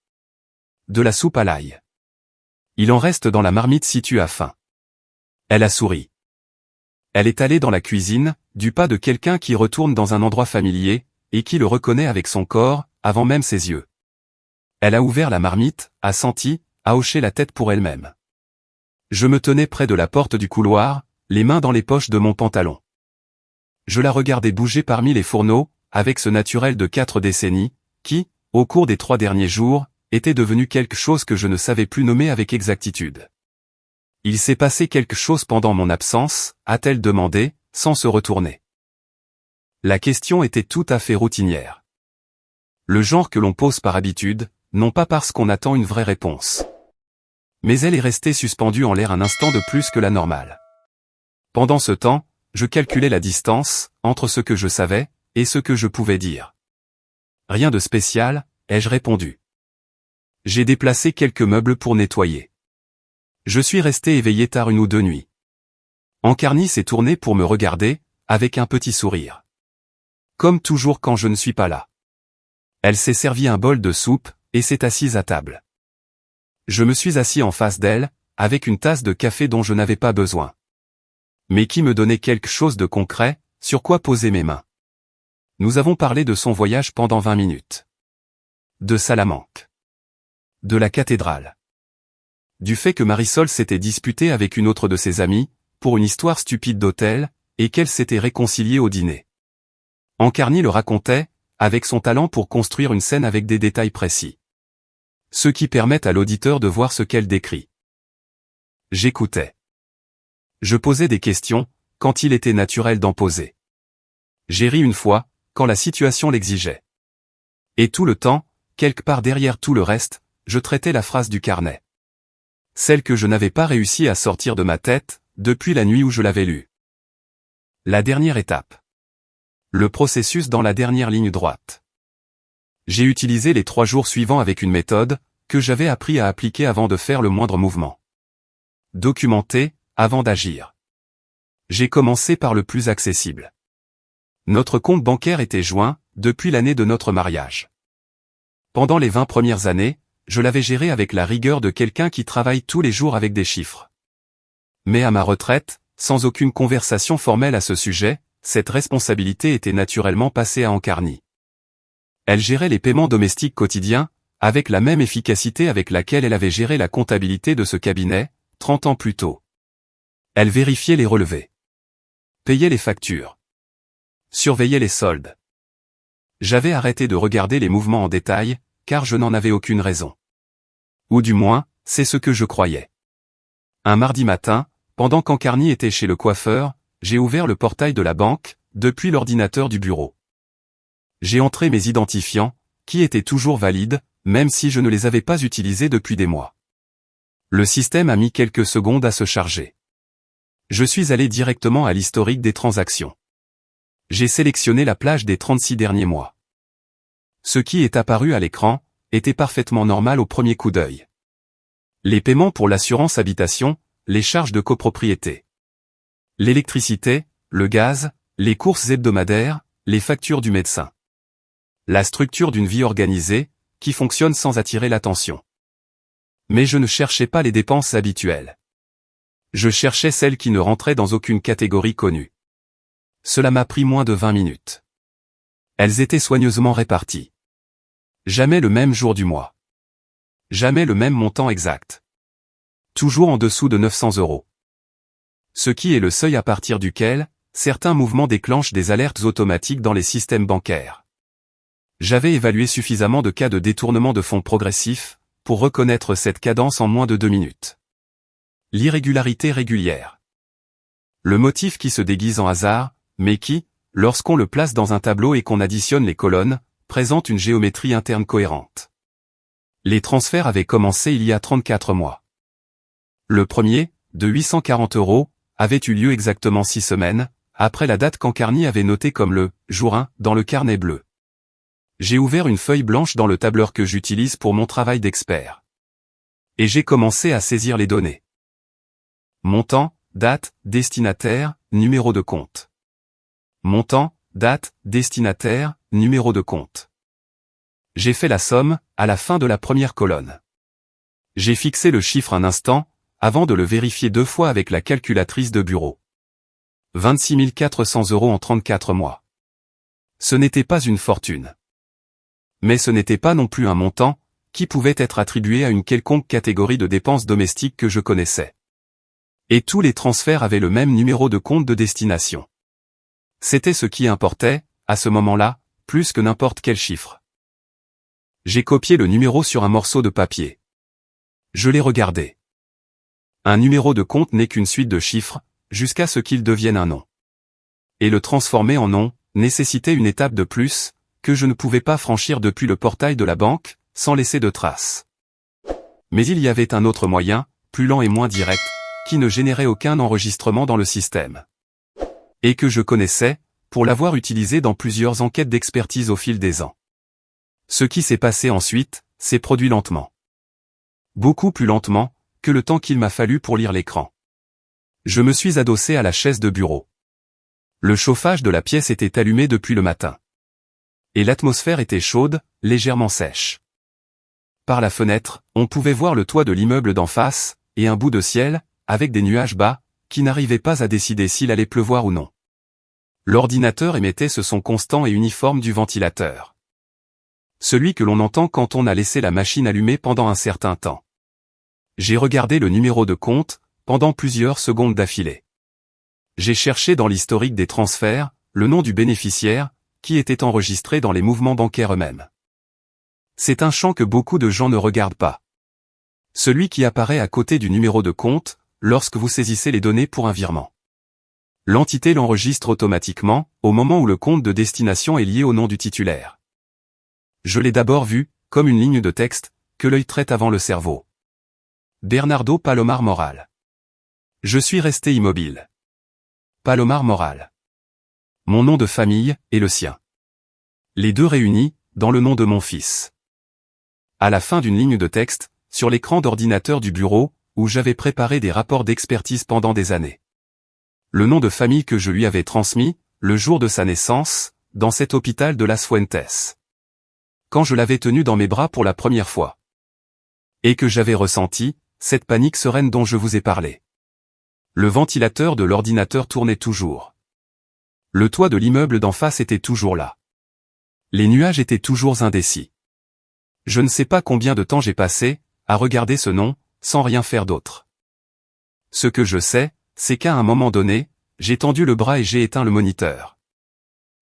De la soupe à l'ail. Il en reste dans la marmite si tu as faim. Elle a souri. Elle est allée dans la cuisine, du pas de quelqu'un qui retourne dans un endroit familier, et qui le reconnaît avec son corps, avant même ses yeux. Elle a ouvert la marmite, a senti, a hoché la tête pour elle-même. Je me tenais près de la porte du couloir, les mains dans les poches de mon pantalon. Je la regardais bouger parmi les fourneaux, avec ce naturel de 4 décennies, qui, au cours des 3 derniers jours, était devenu quelque chose que je ne savais plus nommer avec exactitude. Il s'est passé quelque chose pendant mon absence, a-t-elle demandé, sans se retourner. La question était tout à fait routinière. Le genre que l'on pose par habitude, non pas parce qu'on attend une vraie réponse. Mais elle est restée suspendue en l'air un instant de plus que la normale. Pendant ce temps, je calculais la distance, entre ce que je savais, et ce que je pouvais dire. Rien de spécial, ai-je répondu. J'ai déplacé quelques meubles pour nettoyer. Je suis resté éveillé tard une ou deux nuits. Ankarni s'est tournée pour me regarder, avec un petit sourire. Comme toujours quand je ne suis pas là. Elle s'est servi un bol de soupe, et s'est assise à table. Je me suis assis en face d'elle, avec une tasse de café dont je n'avais pas besoin. Mais qui me donnait quelque chose de concret, sur quoi poser mes mains. Nous avons parlé de son voyage pendant 20 minutes. De Salamanque. De la cathédrale. Du fait que Marisol s'était disputée avec une autre de ses amies, pour une histoire stupide d'hôtel, et qu'elle s'était réconciliée au dîner. Ankarni le racontait, avec son talent pour construire une scène avec des détails précis. Ceux qui permettent à l'auditeur de voir ce qu'elle décrit. J'écoutais. Je posais des questions, quand il était naturel d'en poser. J'ai ri une fois, quand la situation l'exigeait. Et tout le temps, quelque part derrière tout le reste, je traitais la phrase du carnet. Celle que je n'avais pas réussi à sortir de ma tête, depuis la nuit où je l'avais lue. La dernière étape. Le processus dans la dernière ligne droite. J'ai utilisé les 3 jours suivants avec une méthode, que j'avais appris à appliquer avant de faire le moindre mouvement. Documenter, avant d'agir. J'ai commencé par le plus accessible. Notre compte bancaire était joint, depuis l'année de notre mariage. Pendant les 20 premières années, je l'avais géré avec la rigueur de quelqu'un qui travaille tous les jours avec des chiffres. Mais à ma retraite, sans aucune conversation formelle à ce sujet, cette responsabilité était naturellement passée à Ankarni. Elle gérait les paiements domestiques quotidiens, avec la même efficacité avec laquelle elle avait géré la comptabilité de ce cabinet, 30 ans plus tôt. Elle vérifiait les relevés. Payait les factures. Surveillait les soldes. J'avais arrêté de regarder les mouvements en détail, car je n'en avais aucune raison. Ou du moins, c'est ce que je croyais. Un mardi matin, pendant qu'Ankarni était chez le coiffeur, j'ai ouvert le portail de la banque, depuis l'ordinateur du bureau. J'ai entré mes identifiants, qui étaient toujours valides, même si je ne les avais pas utilisés depuis des mois. Le système a mis quelques secondes à se charger. Je suis allé directement à l'historique des transactions. J'ai sélectionné la plage des 36 derniers mois. Ce qui est apparu à l'écran, était parfaitement normal au premier coup d'œil. Les paiements pour l'assurance habitation, les charges de copropriété. L'électricité, le gaz, les courses hebdomadaires, les factures du médecin. La structure d'une vie organisée, qui fonctionne sans attirer l'attention. Mais je ne cherchais pas les dépenses habituelles. Je cherchais celles qui ne rentraient dans aucune catégorie connue. Cela m'a pris moins de 20 minutes. Elles étaient soigneusement réparties. Jamais le même jour du mois. Jamais le même montant exact. Toujours en dessous de 900 €. Ce qui est le seuil à partir duquel, certains mouvements déclenchent des alertes automatiques dans les systèmes bancaires. J'avais évalué suffisamment de cas de détournement de fonds progressifs, pour reconnaître cette cadence en moins de 2 minutes. L'irrégularité régulière. Le motif qui se déguise en hasard, mais qui, lorsqu'on le place dans un tableau et qu'on additionne les colonnes, présente une géométrie interne cohérente. Les transferts avaient commencé il y a 34 mois. Le premier, de 840 €, avait eu lieu exactement 6 semaines, après la date qu'Ankarni avait notée comme le « jour 1 » dans le carnet bleu. J'ai ouvert une feuille blanche dans le tableur que j'utilise pour mon travail d'expert. Et j'ai commencé à saisir les données. Montant, date, destinataire, numéro de compte. Montant, date, destinataire, numéro de compte. J'ai fait la somme, à la fin de la première colonne. J'ai fixé le chiffre un instant, avant de le vérifier 2 fois avec la calculatrice de bureau. 26 400 € en 34 mois. Ce n'était pas une fortune. Mais ce n'était pas non plus un montant, qui pouvait être attribué à une quelconque catégorie de dépenses domestiques que je connaissais. Et tous les transferts avaient le même numéro de compte de destination. C'était ce qui importait, à ce moment-là, plus que n'importe quel chiffre. J'ai copié le numéro sur un morceau de papier. Je l'ai regardé. Un numéro de compte n'est qu'une suite de chiffres, jusqu'à ce qu'il devienne un nom. Et le transformer en nom, nécessitait une étape de plus, que je ne pouvais pas franchir depuis le portail de la banque, sans laisser de traces. Mais il y avait un autre moyen, plus lent et moins direct, qui ne générait aucun enregistrement dans le système. Et que je connaissais, pour l'avoir utilisé dans plusieurs enquêtes d'expertise au fil des ans. Ce qui s'est passé ensuite, s'est produit lentement. Beaucoup plus lentement, que le temps qu'il m'a fallu pour lire l'écran. Je me suis adossé à la chaise de bureau. Le chauffage de la pièce était allumé depuis le matin. Et l'atmosphère était chaude, légèrement sèche. Par la fenêtre, on pouvait voir le toit de l'immeuble d'en face, et un bout de ciel, avec des nuages bas, qui n'arrivaient pas à décider s'il allait pleuvoir ou non. L'ordinateur émettait ce son constant et uniforme du ventilateur. Celui que l'on entend quand on a laissé la machine allumée pendant un certain temps. J'ai regardé le numéro de compte, pendant plusieurs secondes d'affilée. J'ai cherché dans l'historique des transferts, le nom du bénéficiaire, qui était enregistré dans les mouvements bancaires eux-mêmes. C'est un champ que beaucoup de gens ne regardent pas. Celui qui apparaît à côté du numéro de compte, lorsque vous saisissez les données pour un virement. L'entité l'enregistre automatiquement, au moment où le compte de destination est lié au nom du titulaire. Je l'ai d'abord vu, comme une ligne de texte, que l'œil traite avant le cerveau. Bernardo Palomar Moral. Je suis resté immobile. Palomar Moral. Mon nom de famille, et le sien. Les deux réunis, dans le nom de mon fils. À la fin d'une ligne de texte, sur l'écran d'ordinateur du bureau, où j'avais préparé des rapports d'expertise pendant des années. Le nom de famille que je lui avais transmis, le jour de sa naissance, dans cet hôpital de Las Fuentes. Quand je l'avais tenu dans mes bras pour la première fois. Et que j'avais ressenti, cette panique sereine dont je vous ai parlé. Le ventilateur de l'ordinateur tournait toujours. Le toit de l'immeuble d'en face était toujours là. Les nuages étaient toujours indécis. Je ne sais pas combien de temps j'ai passé, à regarder ce nom, sans rien faire d'autre. Ce que je sais, c'est qu'à un moment donné, j'ai tendu le bras et j'ai éteint le moniteur.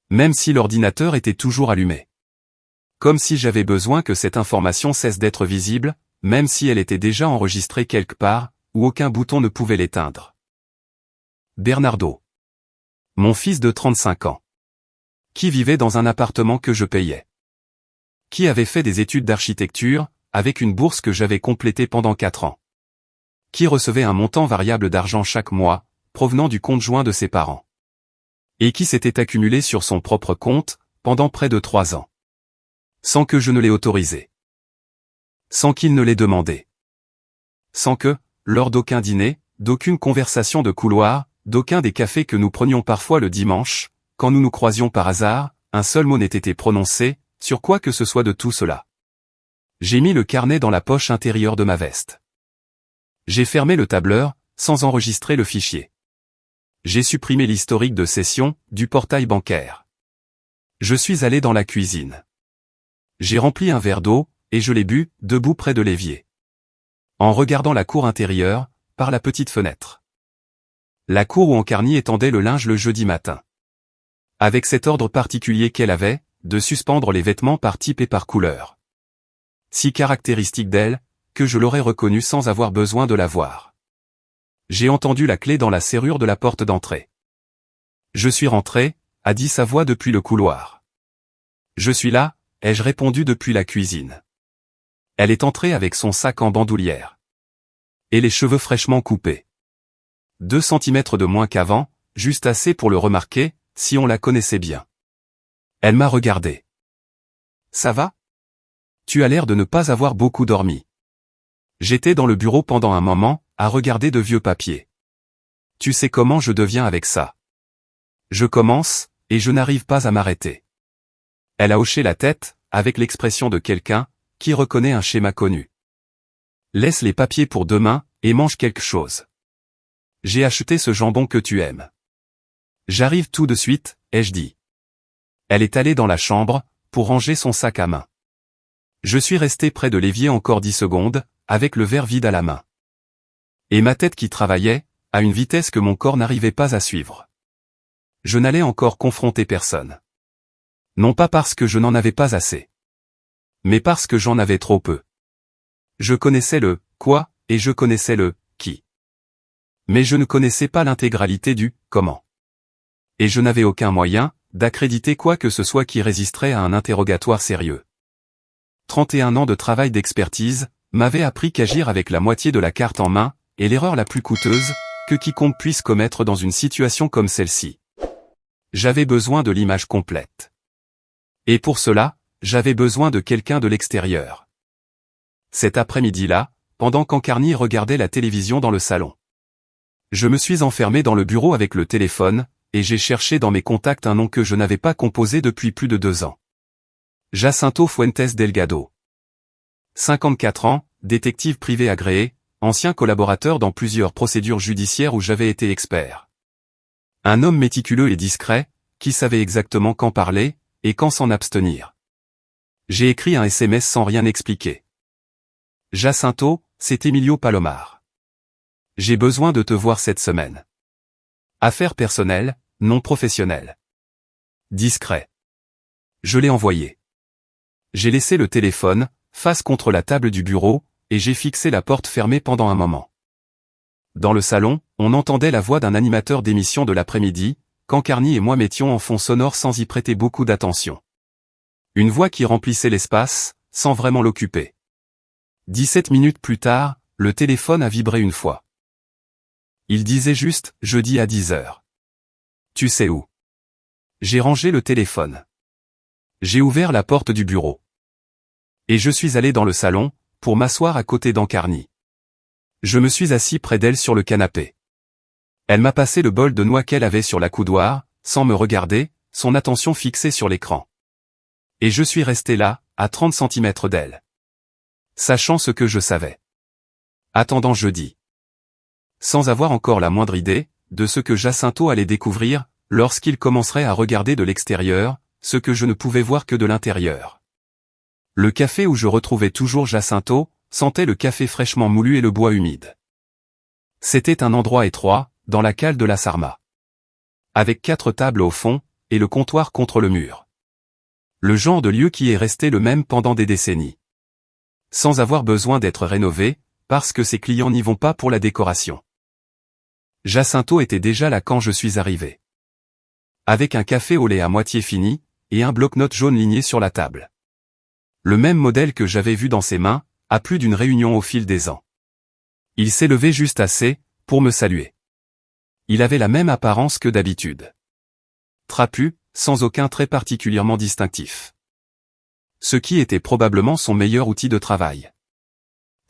Même si l'ordinateur était toujours allumé. Comme si j'avais besoin que cette information cesse d'être visible, même si elle était déjà enregistrée quelque part, où aucun bouton ne pouvait l'éteindre. Bernardo. Mon fils de 35 ans. Qui vivait dans un appartement que je payais. Qui avait fait des études d'architecture, avec une bourse que j'avais complétée pendant 4 ans. Qui recevait un montant variable d'argent chaque mois, provenant du compte joint de ses parents. Et qui s'était accumulé sur son propre compte, pendant près de 3 ans. Sans que je ne l'ai autorisé. Sans qu'il ne l'ait demandé. Sans que, lors d'aucun dîner, d'aucune conversation de couloir, d'aucun des cafés que nous prenions parfois le dimanche, quand nous nous croisions par hasard, un seul mot n'ait été prononcé, sur quoi que ce soit de tout cela. J'ai mis le carnet dans la poche intérieure de ma veste. J'ai fermé le tableur, sans enregistrer le fichier. J'ai supprimé l'historique de session, du portail bancaire. Je suis allé dans la cuisine. J'ai rempli un verre d'eau, et je l'ai bu, debout près de l'évier. En regardant la cour intérieure, par la petite fenêtre. La cour où Encarni étendait le linge le jeudi matin. Avec cet ordre particulier qu'elle avait, de suspendre les vêtements par type et par couleur. Si caractéristique d'elle, que je l'aurais reconnue sans avoir besoin de la voir. J'ai entendu la clé dans la serrure de la porte d'entrée. Je suis rentré, a dit sa voix depuis le couloir. Je suis là, ai-je répondu depuis la cuisine. Elle est entrée avec son sac en bandoulière. Et les cheveux fraîchement coupés. 2 centimètres de moins qu'avant, juste assez pour le remarquer, si on la connaissait bien. Elle m'a regardé. Ça va? Tu as l'air de ne pas avoir beaucoup dormi. J'étais dans le bureau pendant un moment, à regarder de vieux papiers. Tu sais comment je deviens avec ça. Je commence, et je n'arrive pas à m'arrêter. Elle a hoché la tête, avec l'expression de quelqu'un, qui reconnaît un schéma connu. Laisse les papiers pour demain, et mange quelque chose. J'ai acheté ce jambon que tu aimes. J'arrive tout de suite, ai-je dit. Elle est allée dans la chambre, pour ranger son sac à main. Je suis resté près de l'évier encore 10 secondes, avec le verre vide à la main. Et ma tête qui travaillait, à une vitesse que mon corps n'arrivait pas à suivre. Je n'allais encore confronter personne. Non pas parce que je n'en avais pas assez. Mais parce que j'en avais trop peu. Je connaissais le « quoi » et je connaissais le « qui ». Mais je ne connaissais pas l'intégralité du « comment ». Et je n'avais aucun moyen d'accréditer quoi que ce soit qui résisterait à un interrogatoire sérieux. 31 ans de travail d'expertise m'avaient appris qu'agir avec la moitié de la carte en main est l'erreur la plus coûteuse que quiconque puisse commettre dans une situation comme celle-ci. J'avais besoin de l'image complète. Et pour cela, j'avais besoin de quelqu'un de l'extérieur. Cet après-midi-là, pendant qu'Ancarny regardait la télévision dans le salon. Je me suis enfermé dans le bureau avec le téléphone, et j'ai cherché dans mes contacts un nom que je n'avais pas composé depuis plus de 2 ans. Jacinto Fuentes Delgado. 54 ans, détective privé agréé, ancien collaborateur dans plusieurs procédures judiciaires où j'avais été expert. Un homme méticuleux et discret, qui savait exactement quand parler, et quand s'en abstenir. J'ai écrit un SMS sans rien expliquer. Jacinto, c'est Emilio Palomar. J'ai besoin de te voir cette semaine. Affaire personnelle, non professionnelle. Discret. Je l'ai envoyé. J'ai laissé le téléphone, face contre la table du bureau, et j'ai fixé la porte fermée pendant un moment. Dans le salon, on entendait la voix d'un animateur d'émission de l'après-midi, qu'Ancarny et moi mettions en fond sonore sans y prêter beaucoup d'attention. Une voix qui remplissait l'espace, sans vraiment l'occuper. 17 minutes plus tard, le téléphone a vibré une fois. Il disait juste « jeudi à 10h ». Tu sais où? J'ai rangé le téléphone. J'ai ouvert la porte du bureau. Et je suis allé dans le salon, pour m'asseoir à côté d'Ancarny. Je me suis assis près d'elle sur le canapé. Elle m'a passé le bol de noix qu'elle avait sur la coudoir, sans me regarder, son attention fixée sur l'écran. Et je suis resté là, à 30 centimètres d'elle. Sachant ce que je savais. Attendant jeudi. Sans avoir encore la moindre idée, de ce que Jacinto allait découvrir, lorsqu'il commencerait à regarder de l'extérieur, ce que je ne pouvais voir que de l'intérieur. Le café où je retrouvais toujours Jacinto, sentait le café fraîchement moulu et le bois humide. C'était un endroit étroit, dans la cale de la Sarma. Avec 4 tables au fond, et le comptoir contre le mur. Le genre de lieu qui est resté le même pendant des décennies. Sans avoir besoin d'être rénové, parce que ses clients n'y vont pas pour la décoration. Jacinto était déjà là quand je suis arrivé. Avec un café au lait à moitié fini, et un bloc-notes jaune ligné sur la table. Le même modèle que j'avais vu dans ses mains, à plus d'une réunion au fil des ans. Il s'est levé juste assez, pour me saluer. Il avait la même apparence que d'habitude. Trapu, sans aucun trait particulièrement distinctif. Ce qui était probablement son meilleur outil de travail.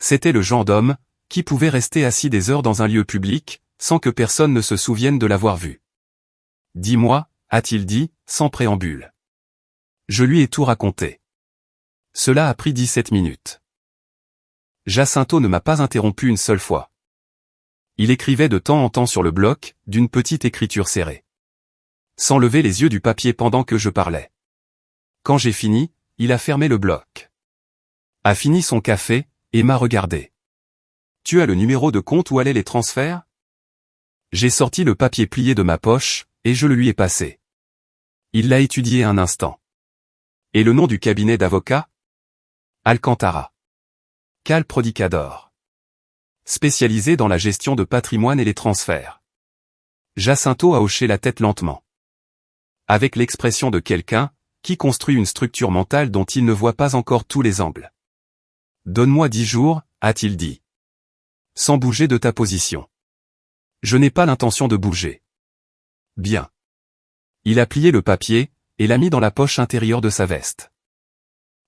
C'était le genre d'homme, qui pouvait rester assis des heures dans un lieu public, sans que personne ne se souvienne de l'avoir vu. « Dis-moi », a-t-il dit, sans préambule. Je lui ai tout raconté. Cela a pris 17 minutes. Jacinto ne m'a pas interrompu une seule fois. Il écrivait de temps en temps sur le bloc, d'une petite écriture serrée. Sans lever les yeux du papier pendant que je parlais. Quand j'ai fini, il a fermé le bloc. A fini son café, et m'a regardé. « Tu as le numéro de compte où allaient les transferts ?» J'ai sorti le papier plié de ma poche, et je le lui ai passé. Il l'a étudié un instant. « Et le nom du cabinet d'avocat ?» Alcantara. Cal Prodicador. Spécialisé dans la gestion de patrimoine et les transferts. Jacinto a hoché la tête lentement. Avec l'expression de quelqu'un, qui construit une structure mentale dont il ne voit pas encore tous les angles. « Donne-moi 10 jours, a-t-il dit. Sans bouger de ta position. Je n'ai pas l'intention de bouger. Bien. Il a plié le papier, et l'a mis dans la poche intérieure de sa veste.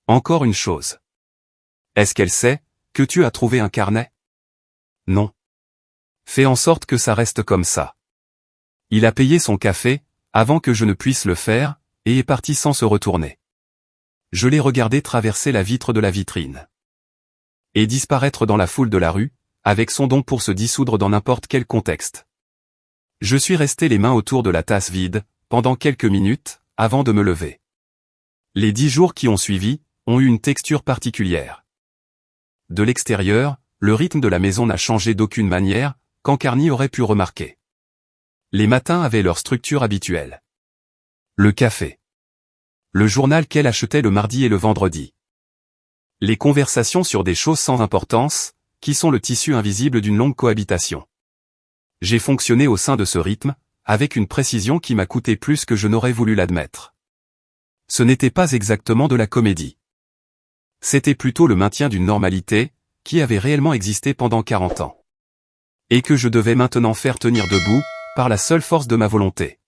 Encore une chose. Est-ce qu'elle sait, que tu as trouvé un carnet? Non. Fais en sorte que ça reste comme ça. Il a payé son café, avant que je ne puisse le faire, et est parti sans se retourner. Je l'ai regardé traverser la vitre de la vitrine. Et disparaître dans la foule de la rue, avec son don pour se dissoudre dans n'importe quel contexte. Je suis resté les mains autour de la tasse vide, pendant quelques minutes, avant de me lever. Les 10 jours qui ont suivi, ont eu une texture particulière. De l'extérieur, le rythme de la maison n'a changé d'aucune manière, qu'Ancarny aurait pu remarquer. Les matins avaient leur structure habituelle. Le café. Le journal qu'elle achetait le mardi et le vendredi. Les conversations sur des choses sans importance, qui sont le tissu invisible d'une longue cohabitation. J'ai fonctionné au sein de ce rythme, avec une précision qui m'a coûté plus que je n'aurais voulu l'admettre. Ce n'était pas exactement de la comédie. C'était plutôt le maintien d'une normalité, qui avait réellement existé pendant 40 ans. Et que je devais maintenant faire tenir debout, par la seule force de ma volonté.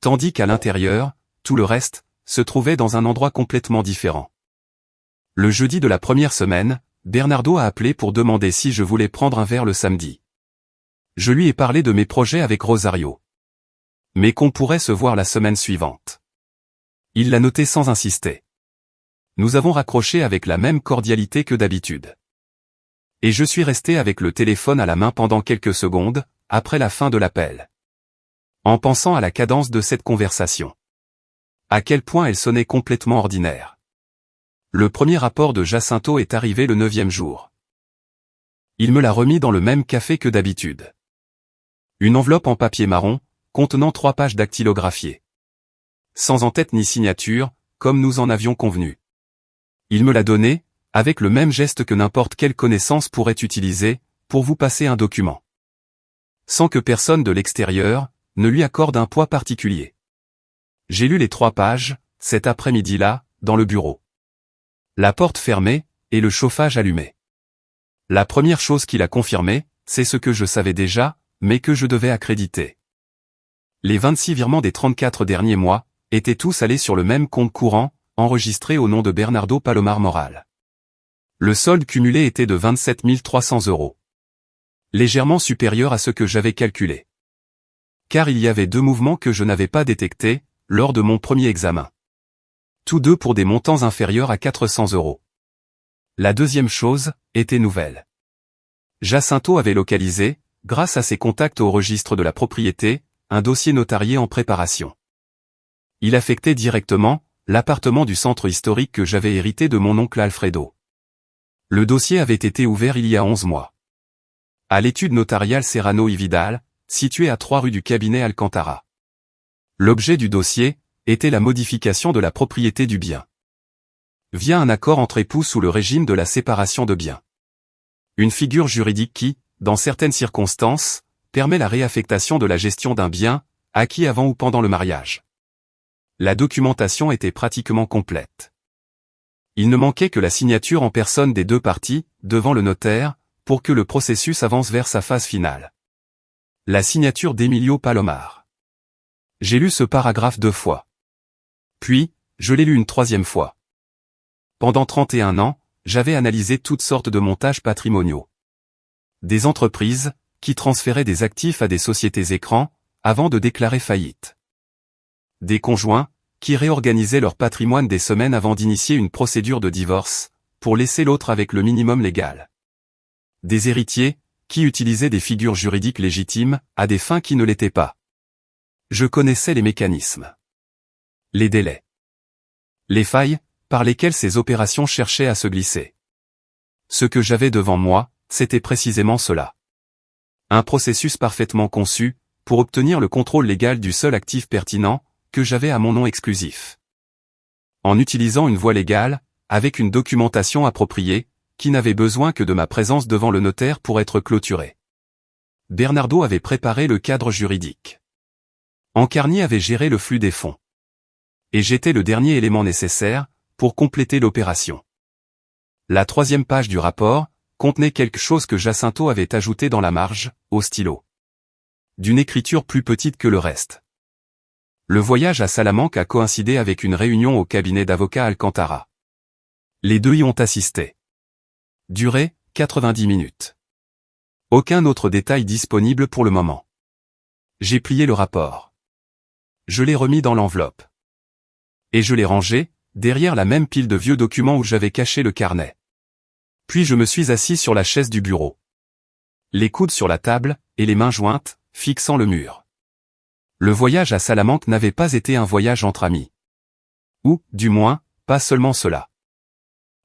Tandis qu'à l'intérieur, tout le reste, se trouvait dans un endroit complètement différent. Le jeudi de la première semaine, Bernardo a appelé pour demander si je voulais prendre un verre le samedi. Je lui ai parlé de mes projets avec Rosario. Mais qu'on pourrait se voir la semaine suivante. Il l'a noté sans insister. Nous avons raccroché avec la même cordialité que d'habitude. Et je suis resté avec le téléphone à la main pendant quelques secondes, après la fin de l'appel. En pensant à la cadence de cette conversation. À quel point elle sonnait complètement ordinaire. Le premier rapport de Jacinto est arrivé le 9e jour. Il me l'a remis dans le même café que d'habitude. Une enveloppe en papier marron, contenant 3 pages dactylographiées. Sans en-tête ni signature, comme nous en avions convenu. Il me l'a donné, avec le même geste que n'importe quelle connaissance pourrait utiliser, pour vous passer un document. Sans que personne de l'extérieur ne lui accorde un poids particulier. J'ai lu les 3 pages, cet après-midi-là, dans le bureau. La porte fermée, et le chauffage allumé. La première chose qu'il a confirmé, c'est ce que je savais déjà, mais que je devais accréditer. Les 26 virements des 34 derniers mois, étaient tous allés sur le même compte courant, enregistré au nom de Bernardo Palomar Moral. Le solde cumulé était de 27 300 €. Légèrement supérieur à ce que j'avais calculé. Car il y avait 2 mouvements que je n'avais pas détectés, lors de mon premier examen. Tous deux pour des montants inférieurs à 400 €. La deuxième chose, était nouvelle. Jacinto avait localisé, grâce à ses contacts au registre de la propriété, un dossier notarié en préparation. Il affectait directement, l'appartement du centre historique que j'avais hérité de mon oncle Alfredo. Le dossier avait été ouvert il y a 11 mois. À l'étude notariale Serrano y Vidal, située à 3 rue du Cabinet Alcantara. L'objet du dossier était la modification de la propriété du bien. Via un accord entre époux sous le régime de la séparation de biens. Une figure juridique qui, dans certaines circonstances, permet la réaffectation de la gestion d'un bien, acquis avant ou pendant le mariage. La documentation était pratiquement complète. Il ne manquait que la signature en personne des 2 parties, devant le notaire, pour que le processus avance vers sa phase finale. La signature d'Emilio Palomar. J'ai lu ce paragraphe 2 fois. Puis, je l'ai lu une 3e fois. Pendant 31 ans, j'avais analysé toutes sortes de montages patrimoniaux. Des entreprises, qui transféraient des actifs à des sociétés écrans, avant de déclarer faillite. Des conjoints, qui réorganisaient leur patrimoine des semaines avant d'initier une procédure de divorce, pour laisser l'autre avec le minimum légal. Des héritiers, qui utilisaient des figures juridiques légitimes, à des fins qui ne l'étaient pas. Je connaissais les mécanismes. Les délais. Les failles, par lesquelles ces opérations cherchaient à se glisser. Ce que j'avais devant moi, c'était précisément cela. Un processus parfaitement conçu, pour obtenir le contrôle légal du seul actif pertinent, que j'avais à mon nom exclusif. En utilisant une voie légale, avec une documentation appropriée, qui n'avait besoin que de ma présence devant le notaire pour être clôturée. Bernardo avait préparé le cadre juridique. Ancarni avait géré le flux des fonds. Et j'étais le dernier élément nécessaire, pour compléter l'opération. La 3e page du rapport, contenait quelque chose que Jacinto avait ajouté dans la marge, au stylo. D'une écriture plus petite que le reste. Le voyage à Salamanque a coïncidé avec une réunion au cabinet d'avocats Alcantara. Les 2 y ont assisté. Durée, 90 minutes. Aucun autre détail disponible pour le moment. J'ai plié le rapport. Je l'ai remis dans l'enveloppe. Et je l'ai rangé, derrière la même pile de vieux documents où j'avais caché le carnet. Puis je me suis assis sur la chaise du bureau. Les coudes sur la table, et les mains jointes, fixant le mur. Le voyage à Salamanque n'avait pas été un voyage entre amis. Ou, du moins, pas seulement cela.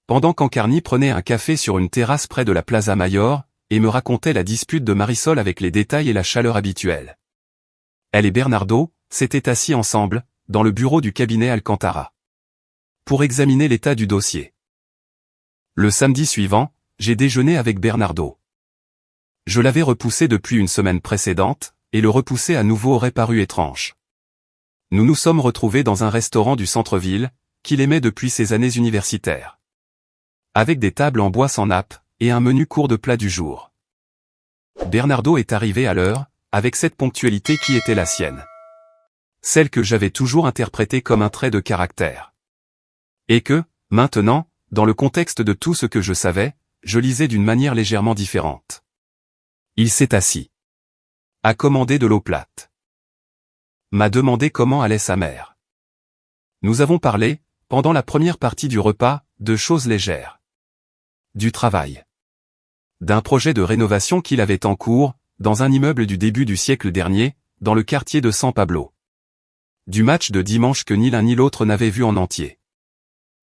Pendant qu'Ancarni prenait un café sur une terrasse près de la Plaza Mayor, et me racontait la dispute de Marisol avec les détails et la chaleur habituelle. Elle et Bernardo s'étaient assis ensemble, dans le bureau du cabinet Alcantara. Pour examiner l'état du dossier. Le samedi suivant, j'ai déjeuné avec Bernardo. Je l'avais repoussé depuis une semaine précédente, et le repousser à nouveau aurait paru étrange. Nous nous sommes retrouvés dans un restaurant du centre-ville, qu'il aimait depuis ses années universitaires. Avec des tables en bois sans nappe, et un menu court de plats du jour. Bernardo est arrivé à l'heure, avec cette ponctualité qui était la sienne. Celle que j'avais toujours interprétée comme un trait de caractère. Et que, maintenant, dans le contexte de tout ce que je savais, je lisais d'une manière légèrement différente. Il s'est assis. A commandé de l'eau plate. M'a demandé comment allait sa mère. Nous avons parlé, pendant la première partie du repas, de choses légères. Du travail. D'un projet de rénovation qu'il avait en cours, dans un immeuble du début du siècle dernier, dans le quartier de San Pablo. Du match de dimanche que ni l'un ni l'autre n'avait vu en entier.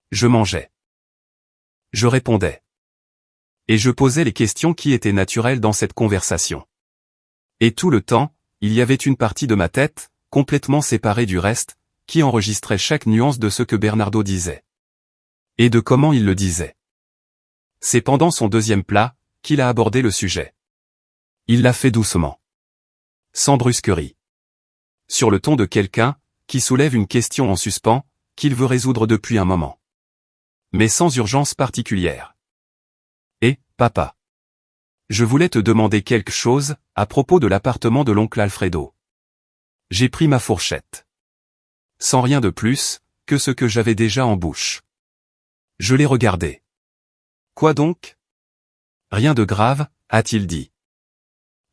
Je mangeais. Je répondais. Et je posais les questions qui étaient naturelles dans cette conversation. Et tout le temps, il y avait une partie de ma tête, complètement séparée du reste, qui enregistrait chaque nuance de ce que Bernardo disait. Et de comment il le disait. C'est pendant son deuxième plat, qu'il a abordé le sujet. Il l'a fait doucement. Sans brusquerie. Sur le ton de quelqu'un, qui soulève une question en suspens, qu'il veut résoudre depuis un moment. Mais sans urgence particulière. Et, papa. Je voulais te demander quelque chose, à propos de l'appartement de l'oncle Alfredo. J'ai pris ma fourchette. Sans rien de plus, que ce que j'avais déjà en bouche. Je l'ai regardé. Quoi donc? Rien de grave, a-t-il dit.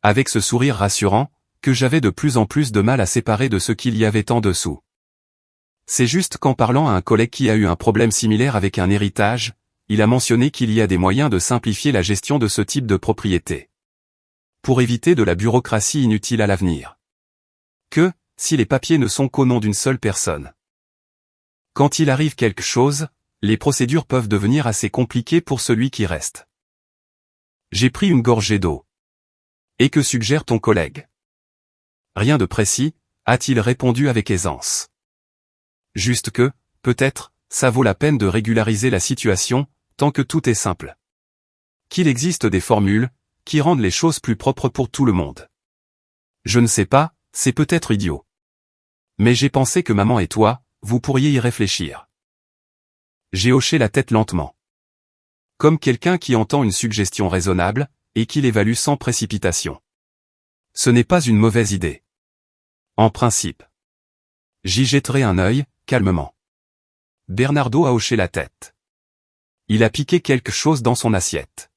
Avec ce sourire rassurant, que j'avais de plus en plus de mal à séparer de ce qu'il y avait en dessous. C'est juste qu'en parlant à un collègue qui a eu un problème similaire avec un héritage, il a mentionné qu'il y a des moyens de simplifier la gestion de ce type de propriété. Pour éviter de la bureaucratie inutile à l'avenir. Que, si les papiers ne sont qu'au nom d'une seule personne. Quand il arrive quelque chose, les procédures peuvent devenir assez compliquées pour celui qui reste. J'ai pris une gorgée d'eau. Et que suggère ton collègue? Rien de précis, a-t-il répondu avec aisance. Juste que, peut-être, ça vaut la peine de régulariser la situation, tant que tout est simple. Qu'il existe des formules, qui rendent les choses plus propres pour tout le monde. Je ne sais pas, c'est peut-être idiot. Mais j'ai pensé que maman et toi, vous pourriez y réfléchir. J'ai hoché la tête lentement. Comme quelqu'un qui entend une suggestion raisonnable, et qui l'évalue sans précipitation. Ce n'est pas une mauvaise idée. En principe. J'y jetterai un œil, calmement. Bernardo a hoché la tête. Il a piqué quelque chose dans son assiette.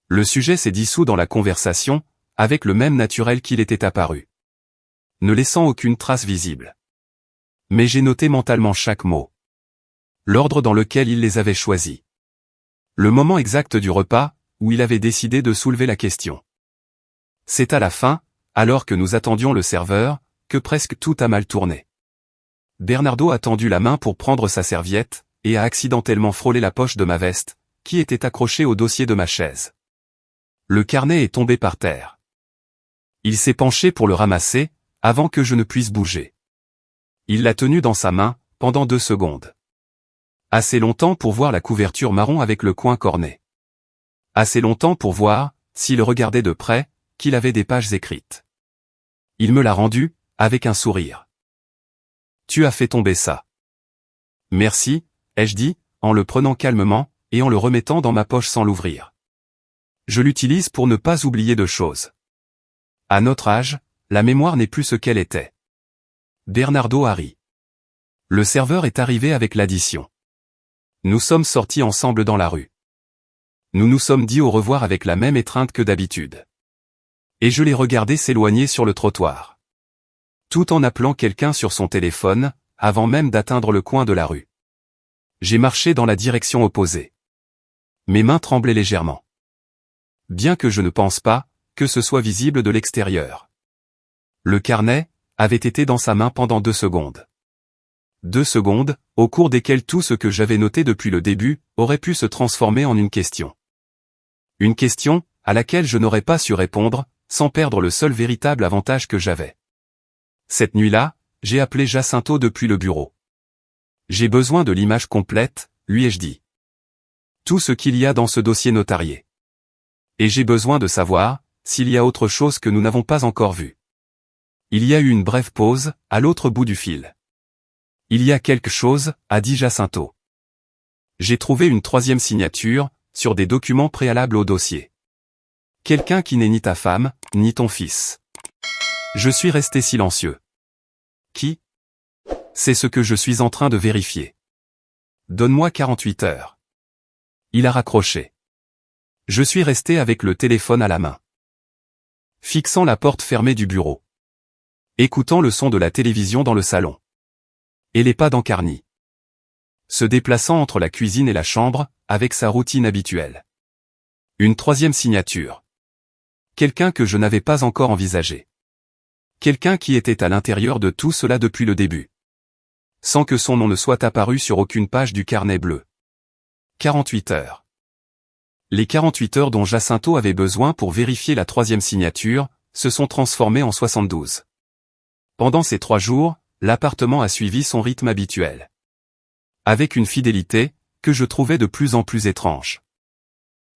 Le sujet s'est dissous dans la conversation, avec le même naturel qu'il était apparu. Ne laissant aucune trace visible. Mais j'ai noté mentalement chaque mot. L'ordre dans lequel il les avait choisis. Le moment exact du repas, où il avait décidé de soulever la question. C'est à la fin, alors que nous attendions le serveur, que presque tout a mal tourné. Bernardo a tendu la main pour prendre sa serviette, et a accidentellement frôlé la poche de ma veste, qui était accrochée au dossier de ma chaise. Le carnet est tombé par terre. Il s'est penché pour le ramasser, avant que je ne puisse bouger. Il l'a tenu dans sa main, pendant 2 secondes. Assez longtemps pour voir la couverture marron avec le coin corné. Assez longtemps pour voir, s'il regardait de près, qu'il avait des pages écrites. Il me l'a rendu, avec un sourire. Tu as fait tomber ça. Merci, ai-je dit, en le prenant calmement, et en le remettant dans ma poche sans l'ouvrir. Je l'utilise pour ne pas oublier de choses. À notre âge, la mémoire n'est plus ce qu'elle était. Bernardo a ri. Le serveur est arrivé avec l'addition. Nous sommes sortis ensemble dans la rue. Nous nous sommes dit au revoir avec la même étreinte que d'habitude. Et je l'ai regardé s'éloigner sur le trottoir. Tout en appelant quelqu'un sur son téléphone, avant même d'atteindre le coin de la rue. J'ai marché dans la direction opposée. Mes mains tremblaient légèrement. Bien que je ne pense pas, que ce soit visible de l'extérieur. Le carnet, avait été dans sa main pendant 2 secondes. 2 secondes, au cours desquelles tout ce que j'avais noté depuis le début, aurait pu se transformer en une question. Une question, à laquelle je n'aurais pas su répondre, sans perdre le seul véritable avantage que j'avais. Cette nuit-là, j'ai appelé Jacinto depuis le bureau. J'ai besoin de l'image complète, lui ai-je dit. Tout ce qu'il y a dans ce dossier notarié. Et j'ai besoin de savoir, s'il y a autre chose que nous n'avons pas encore vu. Il y a eu une brève pause, à l'autre bout du fil. Il y a quelque chose, a dit Jacinto. J'ai trouvé une troisième signature, sur des documents préalables au dossier. Quelqu'un qui n'est ni ta femme, ni ton fils. Je suis resté silencieux. Qui? C'est ce que je suis en train de vérifier. Donne-moi 48 heures. Il a raccroché. Je suis resté avec le téléphone à la main. Fixant la porte fermée du bureau. Écoutant le son de la télévision dans le salon. Et les pas d'Ancarny. Se déplaçant entre la cuisine et la chambre, avec sa routine habituelle. Une troisième signature. Quelqu'un que je n'avais pas encore envisagé. Quelqu'un qui était à l'intérieur de tout cela depuis le début. Sans que son nom ne soit apparu sur aucune page du carnet bleu. 48 heures. Les 48 heures dont Jacinto avait besoin pour vérifier la troisième signature, se sont transformées en 72. Pendant ces 3 jours, l'appartement a suivi son rythme habituel. Avec une fidélité, que je trouvais de plus en plus étrange.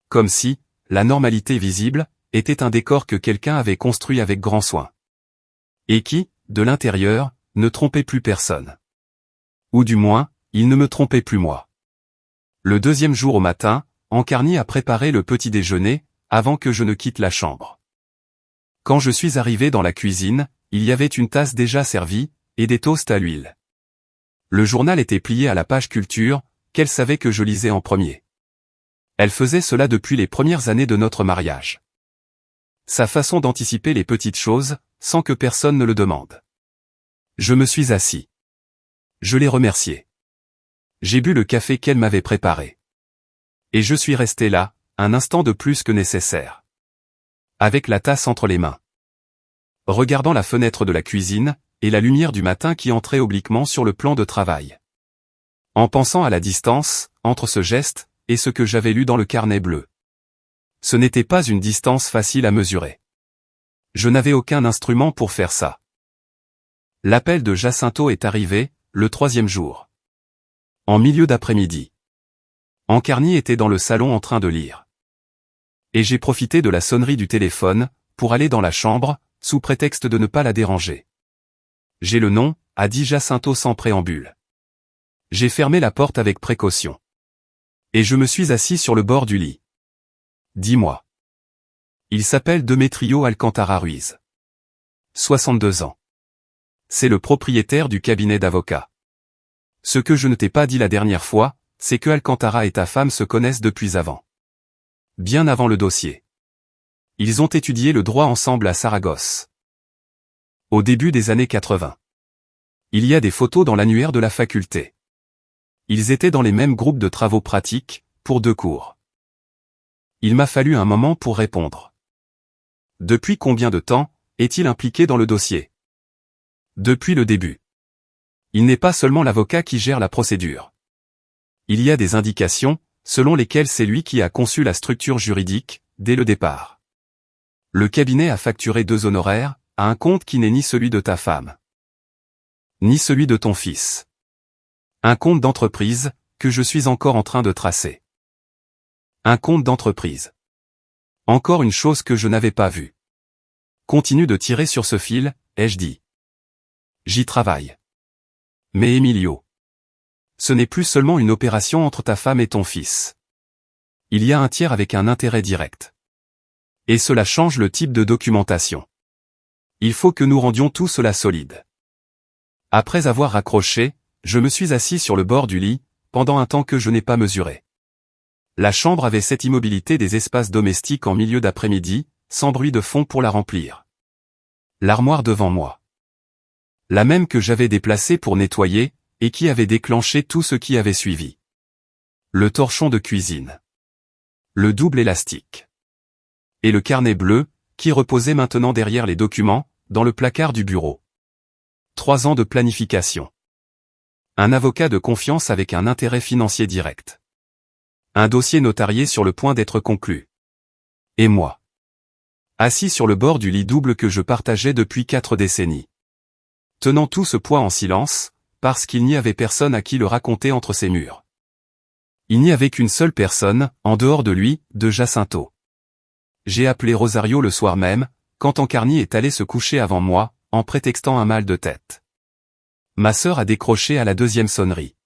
Comme si, la normalité visible, était un décor que quelqu'un avait construit avec grand soin. Et qui, de l'intérieur, ne trompait plus personne. Ou du moins, il ne me trompait plus moi. Le deuxième jour au matin, Ancarny a préparé le petit déjeuner, avant que je ne quitte la chambre. Quand je suis arrivé dans la cuisine, il y avait une tasse déjà servie, et des toasts à l'huile. Le journal était plié à la page culture, qu'elle savait que je lisais en premier. Elle faisait cela depuis les premières années de notre mariage. Sa façon d'anticiper les petites choses, sans que personne ne le demande. Je me suis assis. Je l'ai remercié. J'ai bu le café qu'elle m'avait préparé. Et je suis resté là, un instant de plus que nécessaire. Avec la tasse entre les mains. Regardant la fenêtre de la cuisine, et la lumière du matin qui entrait obliquement sur le plan de travail. En pensant à la distance, entre ce geste, et ce que j'avais lu dans le carnet bleu. Ce n'était pas une distance facile à mesurer. Je n'avais aucun instrument pour faire ça. L'appel de Jacinto est arrivé, le 3e jour. En milieu d'après-midi. Ancarny était dans le salon en train de lire. Et j'ai profité de la sonnerie du téléphone, pour aller dans la chambre, sous prétexte de ne pas la déranger. J'ai le nom, a dit Jacinto sans préambule. J'ai fermé la porte avec précaution. Et je me suis assis sur le bord du lit. Dis-moi. Il s'appelle Demetrio Alcantara Ruiz. 62 ans. C'est le propriétaire du cabinet d'avocats. Ce que je ne t'ai pas dit la dernière fois, c'est que Alcantara et ta femme se connaissent depuis avant. Bien avant le dossier. Ils ont étudié le droit ensemble à Saragosse. Au début des années 80. Il y a des photos dans l'annuaire de la faculté. Ils étaient dans les mêmes groupes de travaux pratiques, pour 2 cours. Il m'a fallu un moment pour répondre. Depuis combien de temps est-il impliqué dans le dossier? Depuis le début. Il n'est pas seulement l'avocat qui gère la procédure. Il y a des indications, selon lesquelles c'est lui qui a conçu la structure juridique, dès le départ. Le cabinet a facturé 2 honoraires, à un compte qui n'est ni celui de ta femme, ni celui de ton fils. Un compte d'entreprise, que je suis encore en train de tracer. Un compte d'entreprise. Encore une chose que je n'avais pas vue. Continue de tirer sur ce fil, ai-je dit. J'y travaille. Mais Emilio. Ce n'est plus seulement une opération entre ta femme et ton fils. Il y a un tiers avec un intérêt direct. Et cela change le type de documentation. Il faut que nous rendions tout cela solide. Après avoir raccroché, je me suis assis sur le bord du lit, pendant un temps que je n'ai pas mesuré. La chambre avait cette immobilité des espaces domestiques en milieu d'après-midi, sans bruit de fond pour la remplir. L'armoire devant moi. La même que j'avais déplacée pour nettoyer, et qui avait déclenché tout ce qui avait suivi. Le torchon de cuisine. Le double élastique. Et le carnet bleu, qui reposait maintenant derrière les documents, dans le placard du bureau. 3 ans de planification. Un avocat de confiance avec un intérêt financier direct. Un dossier notarié sur le point d'être conclu. Et moi. Assis sur le bord du lit double que je partageais depuis 4 décennies. Tenant tout ce poids en silence, parce qu'il n'y avait personne à qui le raconter entre ces murs. Il n'y avait qu'une seule personne, en dehors de lui, de Jacinto. J'ai appelé Rosario le soir même, quand Ancarny est allé se coucher avant moi, en prétextant un mal de tête. Ma sœur a décroché à la deuxième sonnerie.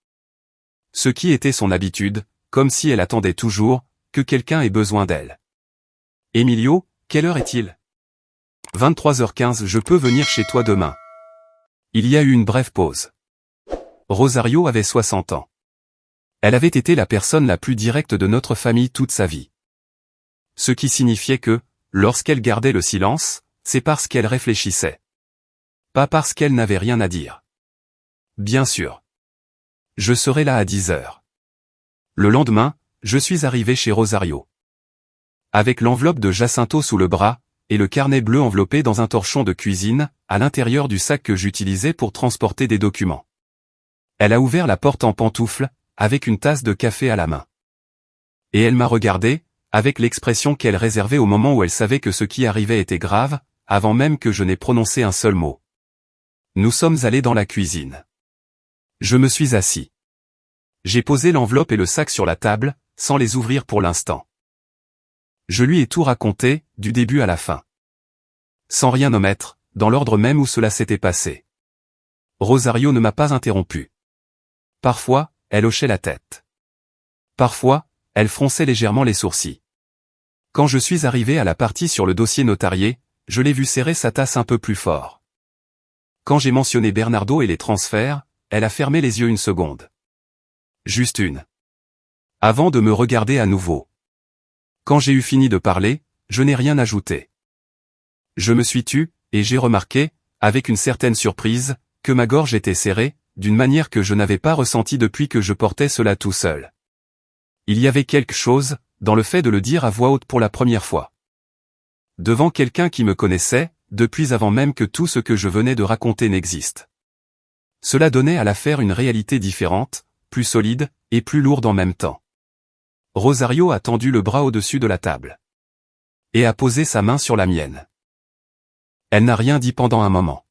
Ce qui était son habitude, comme si elle attendait toujours que quelqu'un ait besoin d'elle. Emilio, quelle heure est-il? 23h15. Je peux venir chez toi demain. Il y a eu une brève pause. Rosario avait 60 ans. Elle avait été la personne la plus directe de notre famille toute sa vie. Ce qui signifiait que, lorsqu'elle gardait le silence, c'est parce qu'elle réfléchissait. Pas parce qu'elle n'avait rien à dire. Bien sûr. Je serai là à 10h. Le lendemain, je suis arrivé chez Rosario. Avec l'enveloppe de Jacinto sous le bras, et le carnet bleu enveloppé dans un torchon de cuisine, à l'intérieur du sac que j'utilisais pour transporter des documents. Elle a ouvert la porte en pantoufles, avec une tasse de café à la main. Et elle m'a regardé, avec l'expression qu'elle réservait au moment où elle savait que ce qui arrivait était grave, avant même que je n'ai prononcé un seul mot. Nous sommes allés dans la cuisine. Je me suis assis. J'ai posé l'enveloppe et le sac sur la table, sans les ouvrir pour l'instant. Je lui ai tout raconté, du début à la fin. Sans rien omettre, dans l'ordre même où cela s'était passé. Rosario ne m'a pas interrompu. Parfois, elle hochait la tête. Parfois, elle fronçait légèrement les sourcils. Quand je suis arrivé à la partie sur le dossier notarié, je l'ai vu serrer sa tasse un peu plus fort. Quand j'ai mentionné Bernardo et les transferts, elle a fermé les yeux une seconde. Juste une. Avant de me regarder à nouveau. Quand j'ai eu fini de parler, je n'ai rien ajouté. Je me suis tu, et j'ai remarqué, avec une certaine surprise, que ma gorge était serrée, d'une manière que je n'avais pas ressentie depuis que je portais cela tout seul. Il y avait quelque chose, dans le fait de le dire à voix haute pour la première fois. Devant quelqu'un qui me connaissait, depuis avant même que tout ce que je venais de raconter n'existe. Cela donnait à l'affaire une réalité différente, plus solide, et plus lourde en même temps. Rosario a tendu le bras au-dessus de la table. Et a posé sa main sur la mienne. Elle n'a rien dit pendant un moment.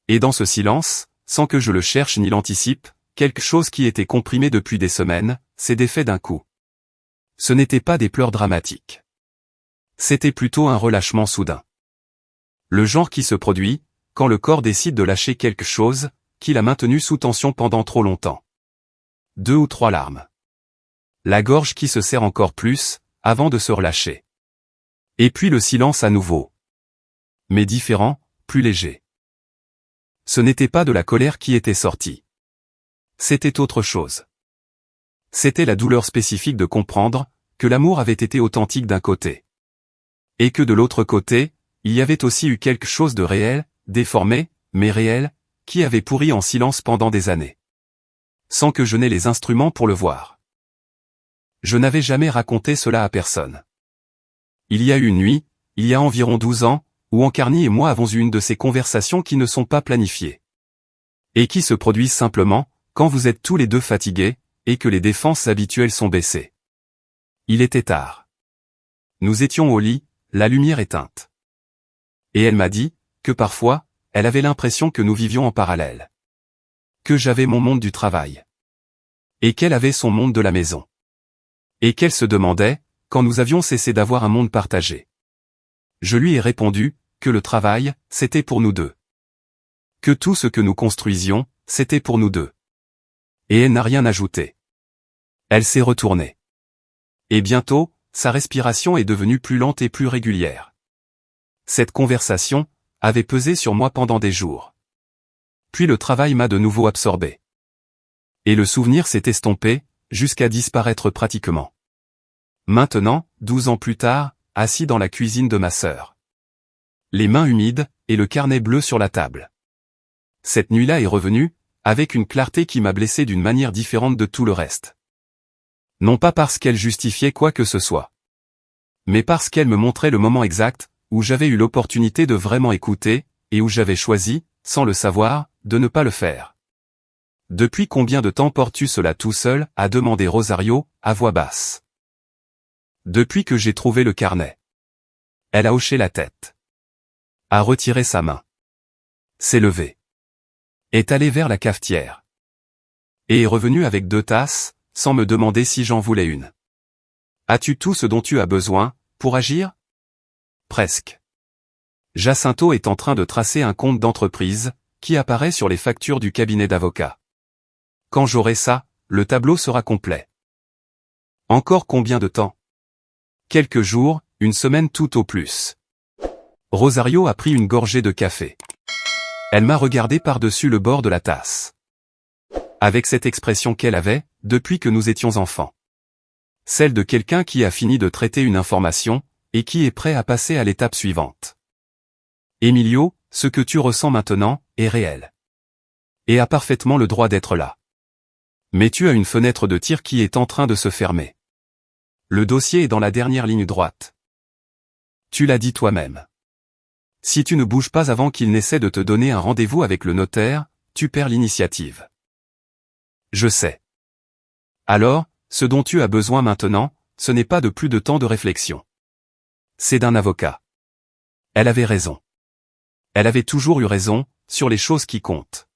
Et dans ce silence, sans que je le cherche ni l'anticipe, quelque chose qui était comprimé depuis des semaines, s'est défait d'un coup. Ce n'étaient pas des pleurs dramatiques. C'était plutôt un relâchement soudain. Le genre qui se produit, quand le corps décide de lâcher quelque chose, qu'il a maintenu sous tension pendant trop longtemps. 2 ou 3 larmes. La gorge qui se serre encore plus, avant de se relâcher. Et puis le silence à nouveau. Mais différent, plus léger. Ce n'était pas de la colère qui était sortie. C'était autre chose. C'était la douleur spécifique de comprendre que l'amour avait été authentique d'un côté. Et que de l'autre côté, il y avait aussi eu quelque chose de réel, déformé, mais réel, qui avait pourri en silence pendant des années. Sans que je n'aie les instruments pour le voir. Je n'avais jamais raconté cela à personne. Il y a eu une nuit, il y a environ 12 ans, où Encarni et moi avons eu une de ces conversations qui ne sont pas planifiées. Et qui se produisent simplement, quand vous êtes tous les deux fatigués, et que les défenses habituelles sont baissées. Il était tard. Nous étions au lit, la lumière éteinte. Et elle m'a dit, que parfois, elle avait l'impression que nous vivions en parallèle. Que j'avais mon monde du travail. Et qu'elle avait son monde de la maison. Et qu'elle se demandait, quand nous avions cessé d'avoir un monde partagé. Je lui ai répondu, que le travail, c'était pour nous deux. Que tout ce que nous construisions, c'était pour nous deux. Et elle n'a rien ajouté. Elle s'est retournée. Et bientôt, sa respiration est devenue plus lente et plus régulière. Cette conversation avait pesé sur moi pendant des jours. Puis le travail m'a de nouveau absorbé. Et le souvenir s'est estompé, jusqu'à disparaître pratiquement. Maintenant, 12 ans plus tard, assis dans la cuisine de ma sœur. Les mains humides, et le carnet bleu sur la table. Cette nuit-là est revenue, avec une clarté qui m'a blessé d'une manière différente de tout le reste. Non pas parce qu'elle justifiait quoi que ce soit. Mais parce qu'elle me montrait le moment exact, où j'avais eu l'opportunité de vraiment écouter, et où j'avais choisi, sans le savoir, de ne pas le faire. Depuis combien de temps portes-tu cela tout seul, a demandé Rosario, à voix basse. Depuis que j'ai trouvé le carnet. Elle a hoché la tête. A retiré sa main. S'est levée. Est allée vers la cafetière. Et est revenue avec 2 tasses, sans me demander si j'en voulais une. As-tu tout ce dont tu as besoin, pour agir? Presque. Jacinto est en train de tracer un compte d'entreprise, qui apparaît sur les factures du cabinet d'avocat. Quand j'aurai ça, le tableau sera complet. Encore combien de temps? Quelques jours, une semaine tout au plus. Rosario a pris une gorgée de café. Elle m'a regardé par-dessus le bord de la tasse. Avec cette expression qu'elle avait, depuis que nous étions enfants. Celle de quelqu'un qui a fini de traiter une information, et qui est prêt à passer à l'étape suivante. Emilio, ce que tu ressens maintenant, est réel. Et a parfaitement le droit d'être là. Mais tu as une fenêtre de tir qui est en train de se fermer. Le dossier est dans la dernière ligne droite. Tu l'as dit toi-même. Si tu ne bouges pas avant qu'il n'essaie de te donner un rendez-vous avec le notaire, tu perds l'initiative. Je sais. Alors, ce dont tu as besoin maintenant, ce n'est pas de plus de temps de réflexion. C'est d'un avocat. Elle avait raison. Elle avait toujours eu raison, sur les choses qui comptent.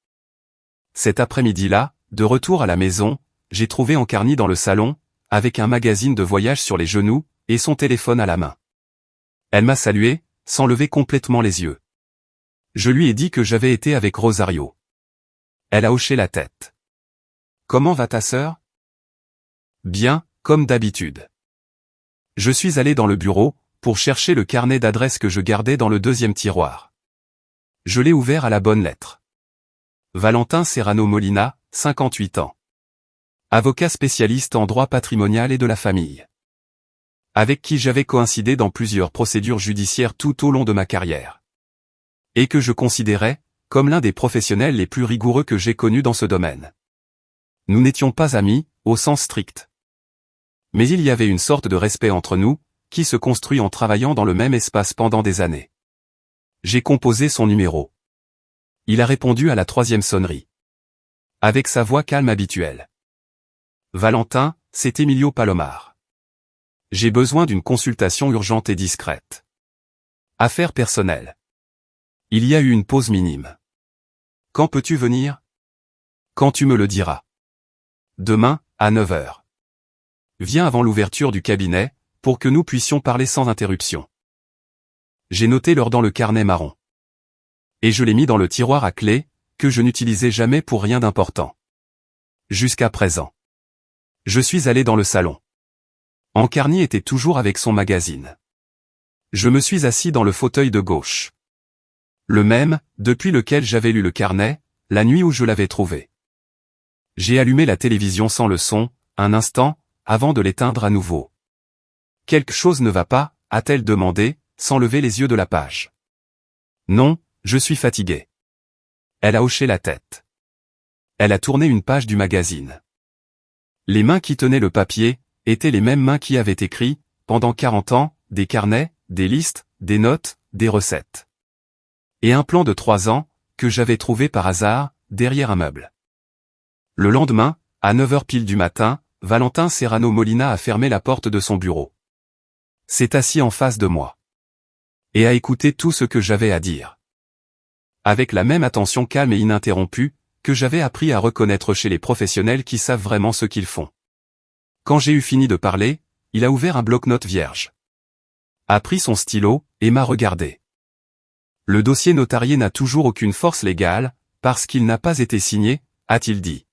Cet après-midi-là, de retour à la maison, j'ai trouvé Encarni dans le salon, avec un magazine de voyage sur les genoux, et son téléphone à la main. Elle m'a salué, sans lever complètement les yeux. Je lui ai dit que j'avais été avec Rosario. Elle a hoché la tête. Comment va ta sœur? Bien, comme d'habitude. Je suis allé dans le bureau, pour chercher le carnet d'adresses que je gardais dans le deuxième tiroir. Je l'ai ouvert à la bonne lettre. Valentin Serrano Molina, 58 ans. Avocat spécialiste en droit patrimonial et de la famille. Avec qui j'avais coïncidé dans plusieurs procédures judiciaires tout au long de ma carrière. Et que je considérais, comme l'un des professionnels les plus rigoureux que j'ai connus dans ce domaine. Nous n'étions pas amis, au sens strict. Mais il y avait une sorte de respect entre nous, qui se construit en travaillant dans le même espace pendant des années. J'ai composé son numéro. Il a répondu à la 3e sonnerie. Avec sa voix calme habituelle. Valentin, c'est Emilio Palomar. J'ai besoin d'une consultation urgente et discrète. Affaire personnelle. Il y a eu une pause minime. Quand peux-tu venir? Quand tu me le diras. Demain, à 9 heures. Viens avant l'ouverture du cabinet, pour que nous puissions parler sans interruption. J'ai noté l'heure dans le carnet marron. Et je l'ai mis dans le tiroir à clé, que je n'utilisais jamais pour rien d'important. Jusqu'à présent. Je suis allé dans le salon. Encarni était toujours avec son magazine. Je me suis assis dans le fauteuil de gauche. Le même, depuis lequel j'avais lu le carnet, la nuit où je l'avais trouvé. J'ai allumé la télévision sans le son, un instant, avant de l'éteindre à nouveau. Quelque chose ne va pas, a-t-elle demandé, sans lever les yeux de la page. Non, je suis fatigué. Elle a hoché la tête. Elle a tourné une page du magazine. Les mains qui tenaient le papier, étaient les mêmes mains qui avaient écrit, pendant 40 ans, des carnets, des listes, des notes, des recettes. Et un plan de 3 ans, que j'avais trouvé par hasard, derrière un meuble. Le lendemain, à 9 heures pile du matin, Valentin Serrano Molina a fermé la porte de son bureau. S'est assis en face de moi. Et a écouté tout ce que j'avais à dire. Avec la même attention calme et ininterrompue, que j'avais appris à reconnaître chez les professionnels qui savent vraiment ce qu'ils font. Quand j'ai eu fini de parler, il a ouvert un bloc-notes vierge. A pris son stylo, et m'a regardé. Le dossier notarié n'a toujours aucune force légale, parce qu'il n'a pas été signé, a-t-il dit.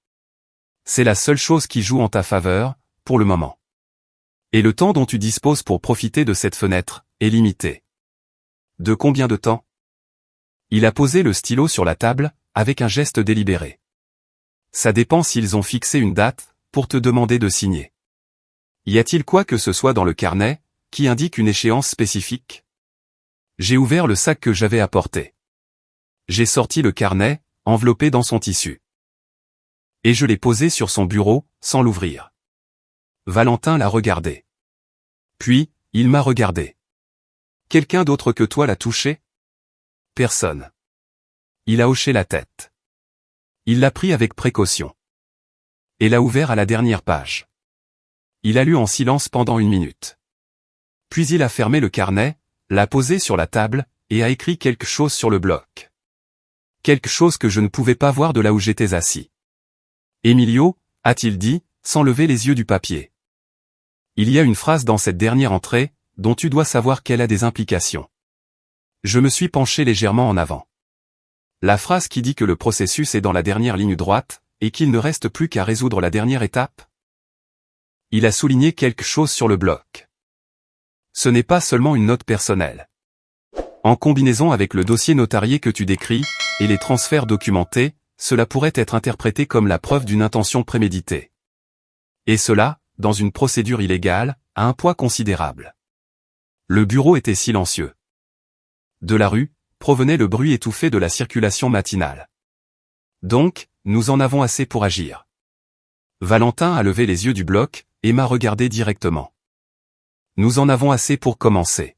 C'est la seule chose qui joue en ta faveur, pour le moment. Et le temps dont tu disposes pour profiter de cette fenêtre, est limité. De combien de temps? Il a posé le stylo sur la table, avec un geste délibéré. Ça dépend s'ils ont fixé une date, pour te demander de signer. Y a-t-il quoi que ce soit dans le carnet, qui indique une échéance spécifique? J'ai ouvert le sac que j'avais apporté. J'ai sorti le carnet, enveloppé dans son tissu. Et je l'ai posé sur son bureau, sans l'ouvrir. Valentin l'a regardé. Puis, il m'a regardé. Quelqu'un d'autre que toi l'a touché? Personne. Il a hoché la tête. Il l'a pris avec précaution. Et l'a ouvert à la dernière page. Il a lu en silence pendant 1 minute. Puis il a fermé le carnet, l'a posé sur la table, et a écrit quelque chose sur le bloc. Quelque chose que je ne pouvais pas voir de là où j'étais assis. Emilio, a-t-il dit, sans lever les yeux du papier. Il y a une phrase dans cette dernière entrée, dont tu dois savoir qu'elle a des implications. Je me suis penché légèrement en avant. La phrase qui dit que le processus est dans la dernière ligne droite, et qu'il ne reste plus qu'à résoudre la dernière étape. Il a souligné quelque chose sur le bloc. Ce n'est pas seulement une note personnelle. En combinaison avec le dossier notarié que tu décris, et les transferts documentés, cela pourrait être interprété comme la preuve d'une intention préméditée. Et cela, dans une procédure illégale, a un poids considérable. Le bureau était silencieux. De la rue, provenait le bruit étouffé de la circulation matinale. Donc, nous en avons assez pour agir. Valentin a levé les yeux du bloc, et m'a regardé directement. Nous en avons assez pour commencer.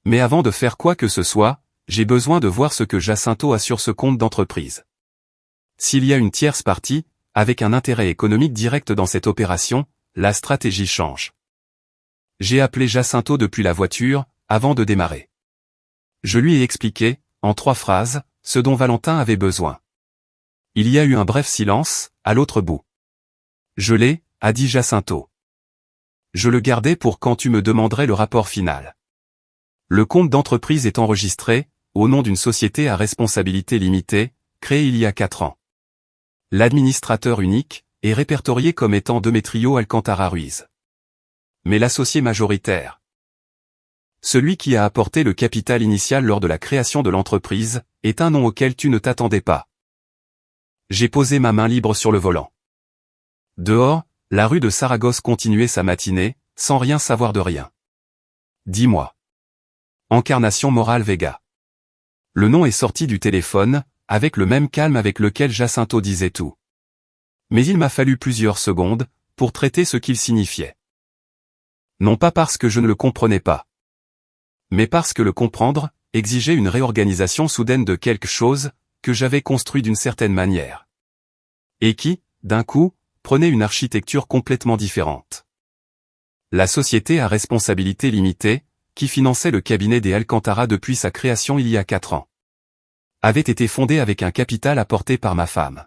Mais avant de faire quoi que ce soit, j'ai besoin de voir ce que Jacinto a sur ce compte d'entreprise. S'il y a une tierce partie, avec un intérêt économique direct dans cette opération, la stratégie change. J'ai appelé Jacinto depuis la voiture, avant de démarrer. Je lui ai expliqué, en 3 phrases, ce dont Valentin avait besoin. Il y a eu un bref silence, à l'autre bout. Je l'ai, a dit Jacinto. Je le gardais pour quand tu me demanderais le rapport final. Le compte d'entreprise est enregistré, au nom d'une société à responsabilité limitée, créée il y a 4 ans. L'administrateur unique est répertorié comme étant Demetrio Alcantara Ruiz. Mais l'associé majoritaire, celui qui a apporté le capital initial lors de la création de l'entreprise, est un nom auquel tu ne t'attendais pas. J'ai posé ma main libre sur le volant. Dehors, la rue de Saragosse continuait sa matinée, sans rien savoir de rien. Dis-moi. Encarnation Morale Vega. Le nom est sorti du téléphone, avec le même calme avec lequel Jacinto disait tout. Mais il m'a fallu plusieurs secondes, pour traiter ce qu'il signifiait. Non pas parce que je ne le comprenais pas, mais parce que le comprendre exigeait une réorganisation soudaine de quelque chose que j'avais construit d'une certaine manière. Et qui, d'un coup, prenait une architecture complètement différente. La société à responsabilité limitée, qui finançait le cabinet des Alcantara depuis sa création il y a 4 ans, avait été fondée avec un capital apporté par ma femme.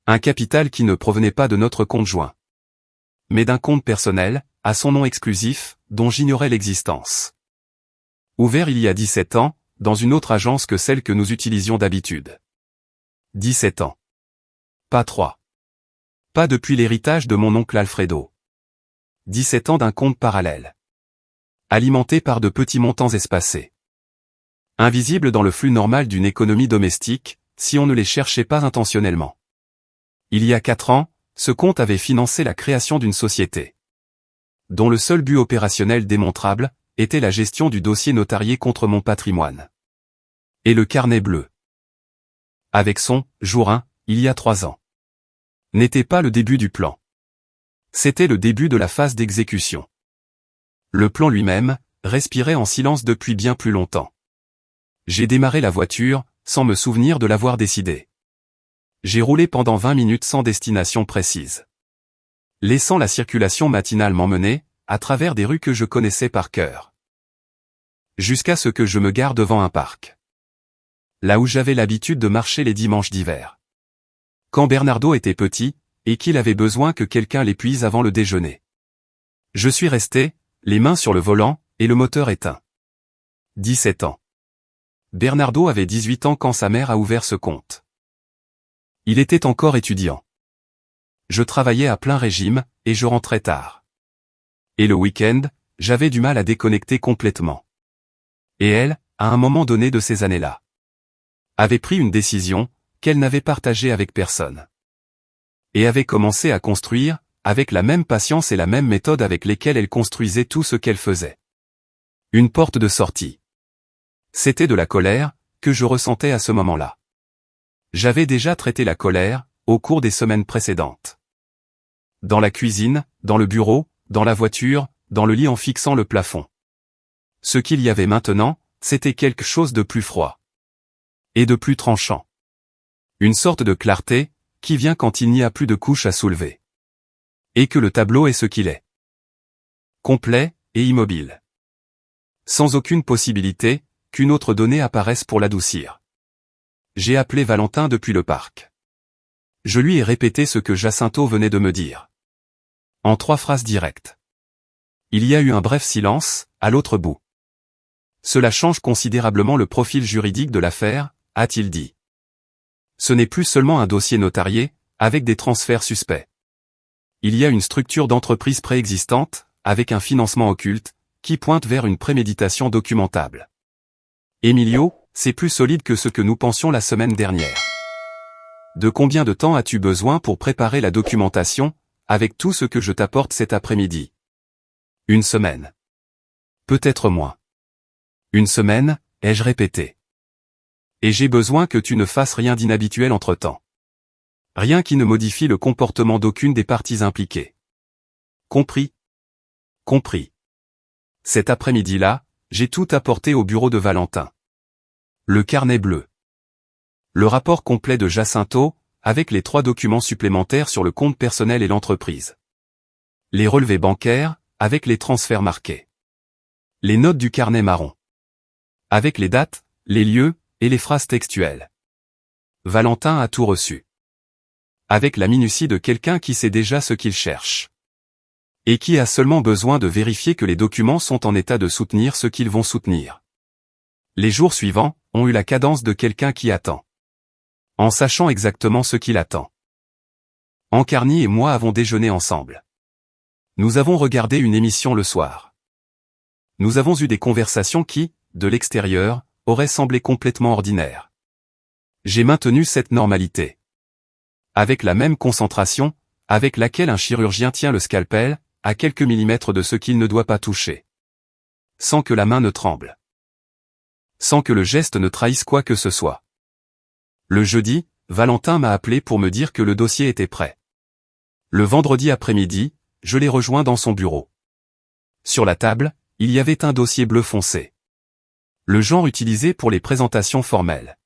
Un capital qui ne provenait pas de notre compte joint, mais d'un compte personnel, à son nom exclusif, dont j'ignorais l'existence. Ouvert il y a 17 ans, dans une autre agence que celle que nous utilisions d'habitude. 17 ans. Pas 3. Pas depuis l'héritage de mon oncle Alfredo. 17 ans d'un compte parallèle. Alimenté par de petits montants espacés. Invisibles dans le flux normal d'une économie domestique, si on ne les cherchait pas intentionnellement. Il y a 4 ans, ce compte avait financé la création d'une société, dont le seul but opérationnel démontrable, était la gestion du dossier notarié contre mon patrimoine. Et le carnet bleu, avec son « jour 1 », il y a 3 ans, n'était pas le début du plan. C'était le début de la phase d'exécution. Le plan lui-même, respirait en silence depuis bien plus longtemps. J'ai démarré la voiture, sans me souvenir de l'avoir décidé. J'ai roulé pendant 20 minutes sans destination précise, laissant la circulation matinale m'emmener, à travers des rues que je connaissais par cœur. Jusqu'à ce que je me gare devant un parc. Là où j'avais l'habitude de marcher les dimanches d'hiver. Quand Bernardo était petit, et qu'il avait besoin que quelqu'un l'épuise avant le déjeuner. Je suis resté, les mains sur le volant, et le moteur éteint. 17 ans. Bernardo avait 18 ans quand sa mère a ouvert ce compte. Il était encore étudiant. Je travaillais à plein régime, et je rentrais tard. Et le week-end, j'avais du mal à déconnecter complètement. Et elle, à un moment donné de ces années-là, avait pris une décision, qu'elle n'avait partagée avec personne. Et avait commencé à construire, avec la même patience et la même méthode avec lesquelles elle construisait tout ce qu'elle faisait. Une porte de sortie. C'était de la colère, que je ressentais à ce moment-là. J'avais déjà traité la colère, au cours des semaines précédentes. Dans la cuisine, dans le bureau, dans la voiture, dans le lit en fixant le plafond. Ce qu'il y avait maintenant, c'était quelque chose de plus froid. Et de plus tranchant. Une sorte de clarté, qui vient quand il n'y a plus de couches à soulever. Et que le tableau est ce qu'il est. Complet, et immobile. Sans aucune possibilité, qu'une autre donnée apparaisse pour l'adoucir. J'ai appelé Valentin depuis le parc. Je lui ai répété ce que Jacinto venait de me dire. En 3 phrases directes. Il y a eu un bref silence, à l'autre bout. Cela change considérablement le profil juridique de l'affaire, a-t-il dit. Ce n'est plus seulement un dossier notarié, avec des transferts suspects. Il y a une structure d'entreprise préexistante, avec un financement occulte, qui pointe vers une préméditation documentable. Emilio, c'est plus solide que ce que nous pensions la semaine dernière. De combien de temps as-tu besoin pour préparer la documentation, avec tout ce que je t'apporte cet après-midi? Une semaine. Peut-être moins. Une semaine, ai-je répété. Et j'ai besoin que tu ne fasses rien d'inhabituel entre-temps. Rien qui ne modifie le comportement d'aucune des parties impliquées. Compris? Compris. Cet après-midi-là, j'ai tout apporté au bureau de Valentin. Le carnet bleu. Le rapport complet de Jacinto, avec les 3 documents supplémentaires sur le compte personnel et l'entreprise. Les relevés bancaires, avec les transferts marqués. Les notes du carnet marron. Avec les dates, les lieux, et les phrases textuelles. Valentin a tout reçu. Avec la minutie de quelqu'un qui sait déjà ce qu'il cherche. Et qui a seulement besoin de vérifier que les documents sont en état de soutenir ce qu'ils vont soutenir. Les jours suivants ont eu la cadence de quelqu'un qui attend. En sachant exactement ce qu'il attend. Ancarny et moi avons déjeuné ensemble. Nous avons regardé une émission le soir. Nous avons eu des conversations qui, de l'extérieur, auraient semblé complètement ordinaires. J'ai maintenu cette normalité. Avec la même concentration, avec laquelle un chirurgien tient le scalpel, à quelques millimètres de ce qu'il ne doit pas toucher. Sans que la main ne tremble. Sans que le geste ne trahisse quoi que ce soit. Le jeudi, Valentin m'a appelé pour me dire que le dossier était prêt. Le vendredi après-midi, je l'ai rejoint dans son bureau. Sur la table, il y avait un dossier bleu foncé. Le genre utilisé pour les présentations formelles.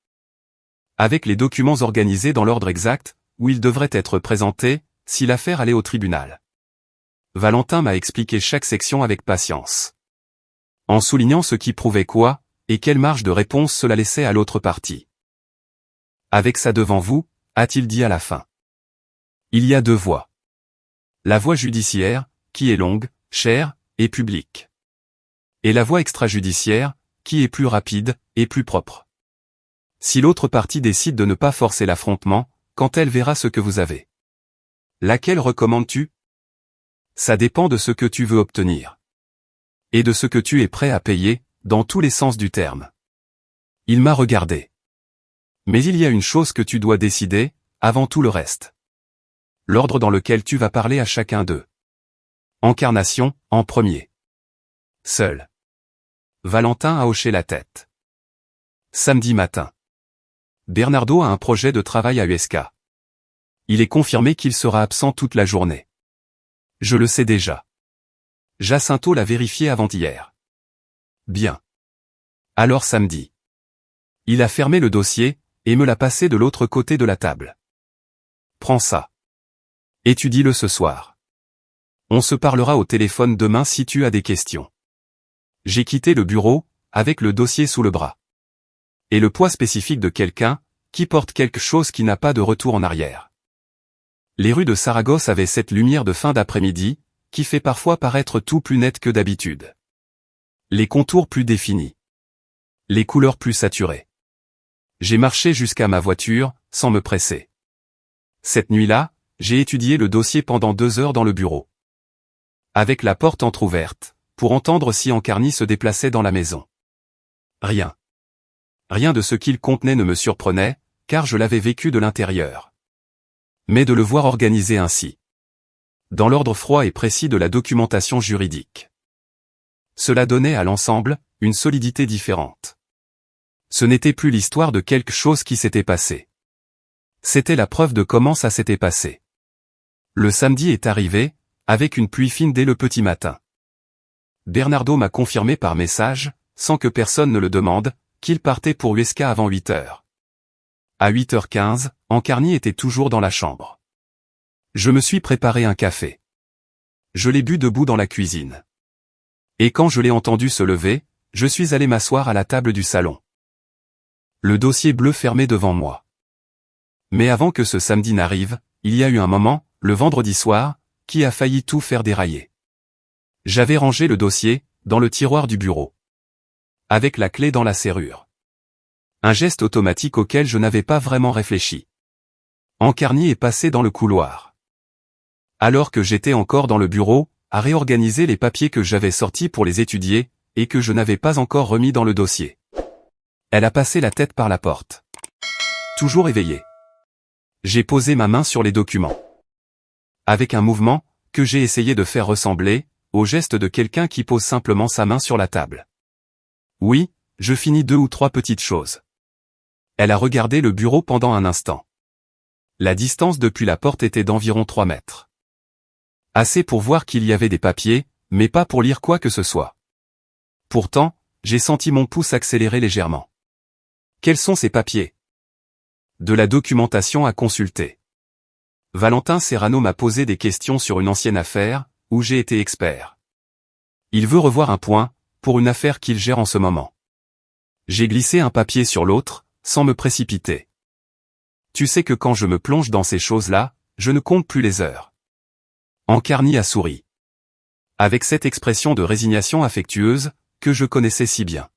Avec les documents organisés dans l'ordre exact, où ils devraient être présentés, si l'affaire allait au tribunal. Valentin m'a expliqué chaque section avec patience. En soulignant ce qui prouvait quoi, et quelle marge de réponse cela laissait à l'autre partie. Avec ça devant vous, a-t-il dit à la fin. Il y a 2 voies. La voie judiciaire, qui est longue, chère, et publique. Et la voie extrajudiciaire, qui est plus rapide, et plus propre. Si l'autre partie décide de ne pas forcer l'affrontement, quand elle verra ce que vous avez. Laquelle recommandes-tu? Ça dépend de ce que tu veux obtenir. Et de ce que tu es prêt à payer, dans tous les sens du terme. Il m'a regardé. Mais il y a une chose que tu dois décider, avant tout le reste. L'ordre dans lequel tu vas parler à chacun d'eux. Encarnation, en premier. Seul. Valentin a hoché la tête. Samedi matin. Bernardo a un projet de travail à USK. Il est confirmé qu'il sera absent toute la journée. Je le sais déjà. Jacinto l'a vérifié avant-hier. Bien. Alors samedi. Il a fermé le dossier, et me l'a passé de l'autre côté de la table. Prends ça. Étudie-le ce soir. On se parlera au téléphone demain si tu as des questions. J'ai quitté le bureau, avec le dossier sous le bras. Et le poids spécifique de quelqu'un, qui porte quelque chose qui n'a pas de retour en arrière. Les rues de Saragosse avaient cette lumière de fin d'après-midi, qui fait parfois paraître tout plus net que d'habitude. Les contours plus définis. Les couleurs plus saturées. J'ai marché jusqu'à ma voiture, sans me presser. Cette nuit-là, j'ai étudié le dossier pendant 2 heures dans le bureau. Avec la porte entr'ouverte, pour entendre si Ancarny se déplaçait dans la maison. Rien. Rien de ce qu'il contenait ne me surprenait, car je l'avais vécu de l'intérieur. Mais de le voir organisé ainsi. Dans l'ordre froid et précis de la documentation juridique. Cela donnait à l'ensemble, une solidité différente. Ce n'était plus l'histoire de quelque chose qui s'était passé. C'était la preuve de comment ça s'était passé. Le samedi est arrivé, avec une pluie fine dès le petit matin. Bernardo m'a confirmé par message, sans que personne ne le demande, qu'il partait pour USK avant 8 heures. À 8h15, Ancarny était toujours dans la chambre. Je me suis préparé un café. Je l'ai bu debout dans la cuisine. Et quand je l'ai entendu se lever, je suis allé m'asseoir à la table du salon. Le dossier bleu fermé devant moi. Mais avant que ce samedi n'arrive, il y a eu un moment, le vendredi soir, qui a failli tout faire dérailler. J'avais rangé le dossier, dans le tiroir du bureau. avec la clé dans la serrure. Un geste automatique auquel je n'avais pas vraiment réfléchi. Ankarni est passé dans le couloir. Alors que j'étais encore dans le bureau, à réorganiser les papiers que j'avais sortis pour les étudier, et que je n'avais pas encore remis dans le dossier. Elle a passé la tête par la porte. Toujours éveillée. J'ai posé ma main sur les documents. Avec un mouvement, que j'ai essayé de faire ressembler, au geste de quelqu'un qui pose simplement sa main sur la table. Oui, je finis 2 ou 3 petites choses. Elle a regardé le bureau pendant un instant. La distance depuis la porte était d'environ 3 mètres. Assez pour voir qu'il y avait des papiers, mais pas pour lire quoi que ce soit. Pourtant, j'ai senti mon pouce accélérer légèrement. Quels sont ces papiers? De la documentation à consulter. Valentin Serrano m'a posé des questions sur une ancienne affaire, où j'ai été expert. Il veut revoir un point, pour une affaire qu'il gère en ce moment. J'ai glissé un papier sur l'autre, sans me précipiter. Tu sais que quand je me plonge dans ces choses-là, je ne compte plus les heures. Ankarni a souri. Avec cette expression de résignation affectueuse, que je connaissais si bien.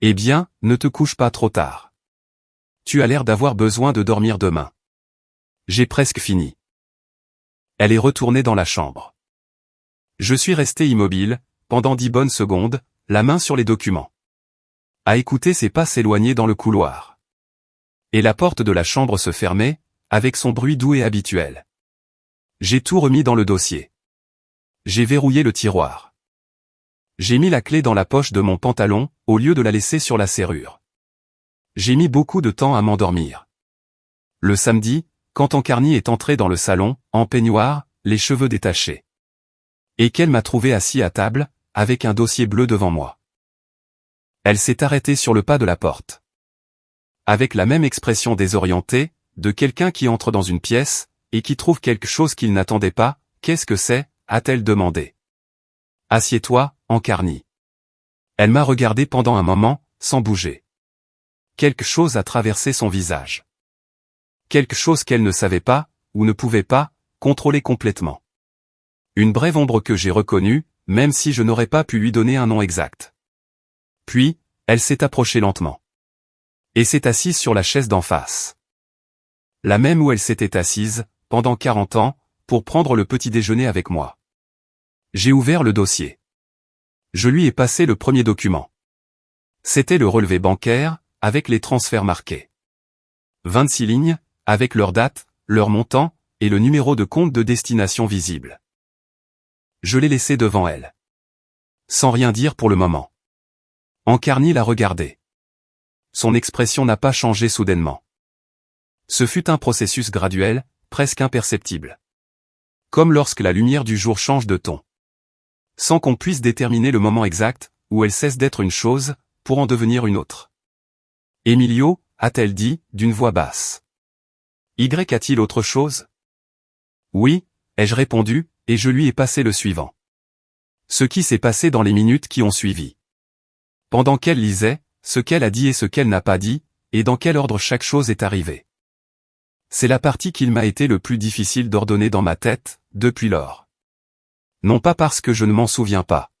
Eh bien, ne te couche pas trop tard. Tu as l'air d'avoir besoin de dormir demain. J'ai presque fini. Elle est retournée dans la chambre. Je suis resté immobile, pendant 10 bonnes secondes, la main sur les documents. À écouter ses pas s'éloigner dans le couloir. Et la porte de la chambre se fermait, avec son bruit doux et habituel. J'ai tout remis dans le dossier. J'ai verrouillé le tiroir. J'ai mis la clé dans la poche de mon pantalon, au lieu de la laisser sur la serrure. J'ai mis beaucoup de temps à m'endormir. Le samedi, quand Ankarni est entrée dans le salon, en peignoir, les cheveux détachés. Et qu'elle m'a trouvé assis à table, avec un dossier bleu devant moi. Elle s'est arrêtée sur le pas de la porte. Avec la même expression désorientée, de quelqu'un qui entre dans une pièce, et qui trouve quelque chose qu'il n'attendait pas. Qu'est-ce que c'est? A-t-elle demandé. Assieds-toi, Ankarni. Elle m'a regardé pendant un moment, sans bouger. Quelque chose a traversé son visage. Quelque chose qu'elle ne savait pas, ou ne pouvait pas, contrôler complètement. Une brève ombre que j'ai reconnue, même si je n'aurais pas pu lui donner un nom exact. Puis, elle s'est approchée lentement. Et s'est assise sur la chaise d'en face. La même où elle s'était assise, pendant 40 ans, pour prendre le petit déjeuner avec moi. J'ai ouvert le dossier. Je lui ai passé le premier document. C'était le relevé bancaire, avec les transferts marqués. 26 lignes, avec leur date, leur montant, et le numéro de compte de destination visible. Je l'ai laissé devant elle. Sans rien dire pour le moment. Ankarni l'a regardé. Son expression n'a pas changé soudainement. Ce fut un processus graduel, presque imperceptible. Comme lorsque la lumière du jour change de ton. Sans qu'on puisse déterminer le moment exact, où elle cesse d'être une chose, pour en devenir une autre. Emilio, a-t-elle dit, d'une voix basse. Y a-t-il autre chose? Oui, ai-je répondu, et je lui ai passé le suivant. Ce qui s'est passé dans les minutes qui ont suivi. Pendant qu'elle lisait, ce qu'elle a dit et ce qu'elle n'a pas dit, et dans quel ordre chaque chose est arrivée. C'est la partie qu'il m'a été le plus difficile d'ordonner dans ma tête, depuis lors. Non pas parce que je ne m'en souviens pas.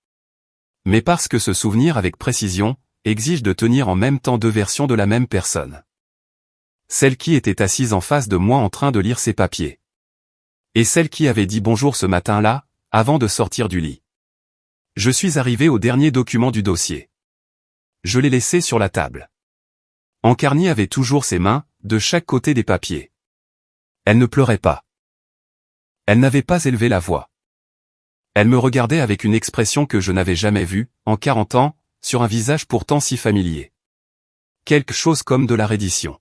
Mais parce que se souvenir avec précision, exige de tenir en même temps 2 versions de la même personne. Celle qui était assise en face de moi en train de lire ses papiers. Et celle qui avait dit bonjour ce matin-là, avant de sortir du lit. Je suis arrivé au dernier document du dossier. Je l'ai laissé sur la table. Ankarni avait toujours ses mains, de chaque côté des papiers. Elle ne pleurait pas. Elle n'avait pas élevé la voix. Elle me regardait avec une expression que je n'avais jamais vue, en 40 ans, sur un visage pourtant si familier. Quelque chose comme de la reddition.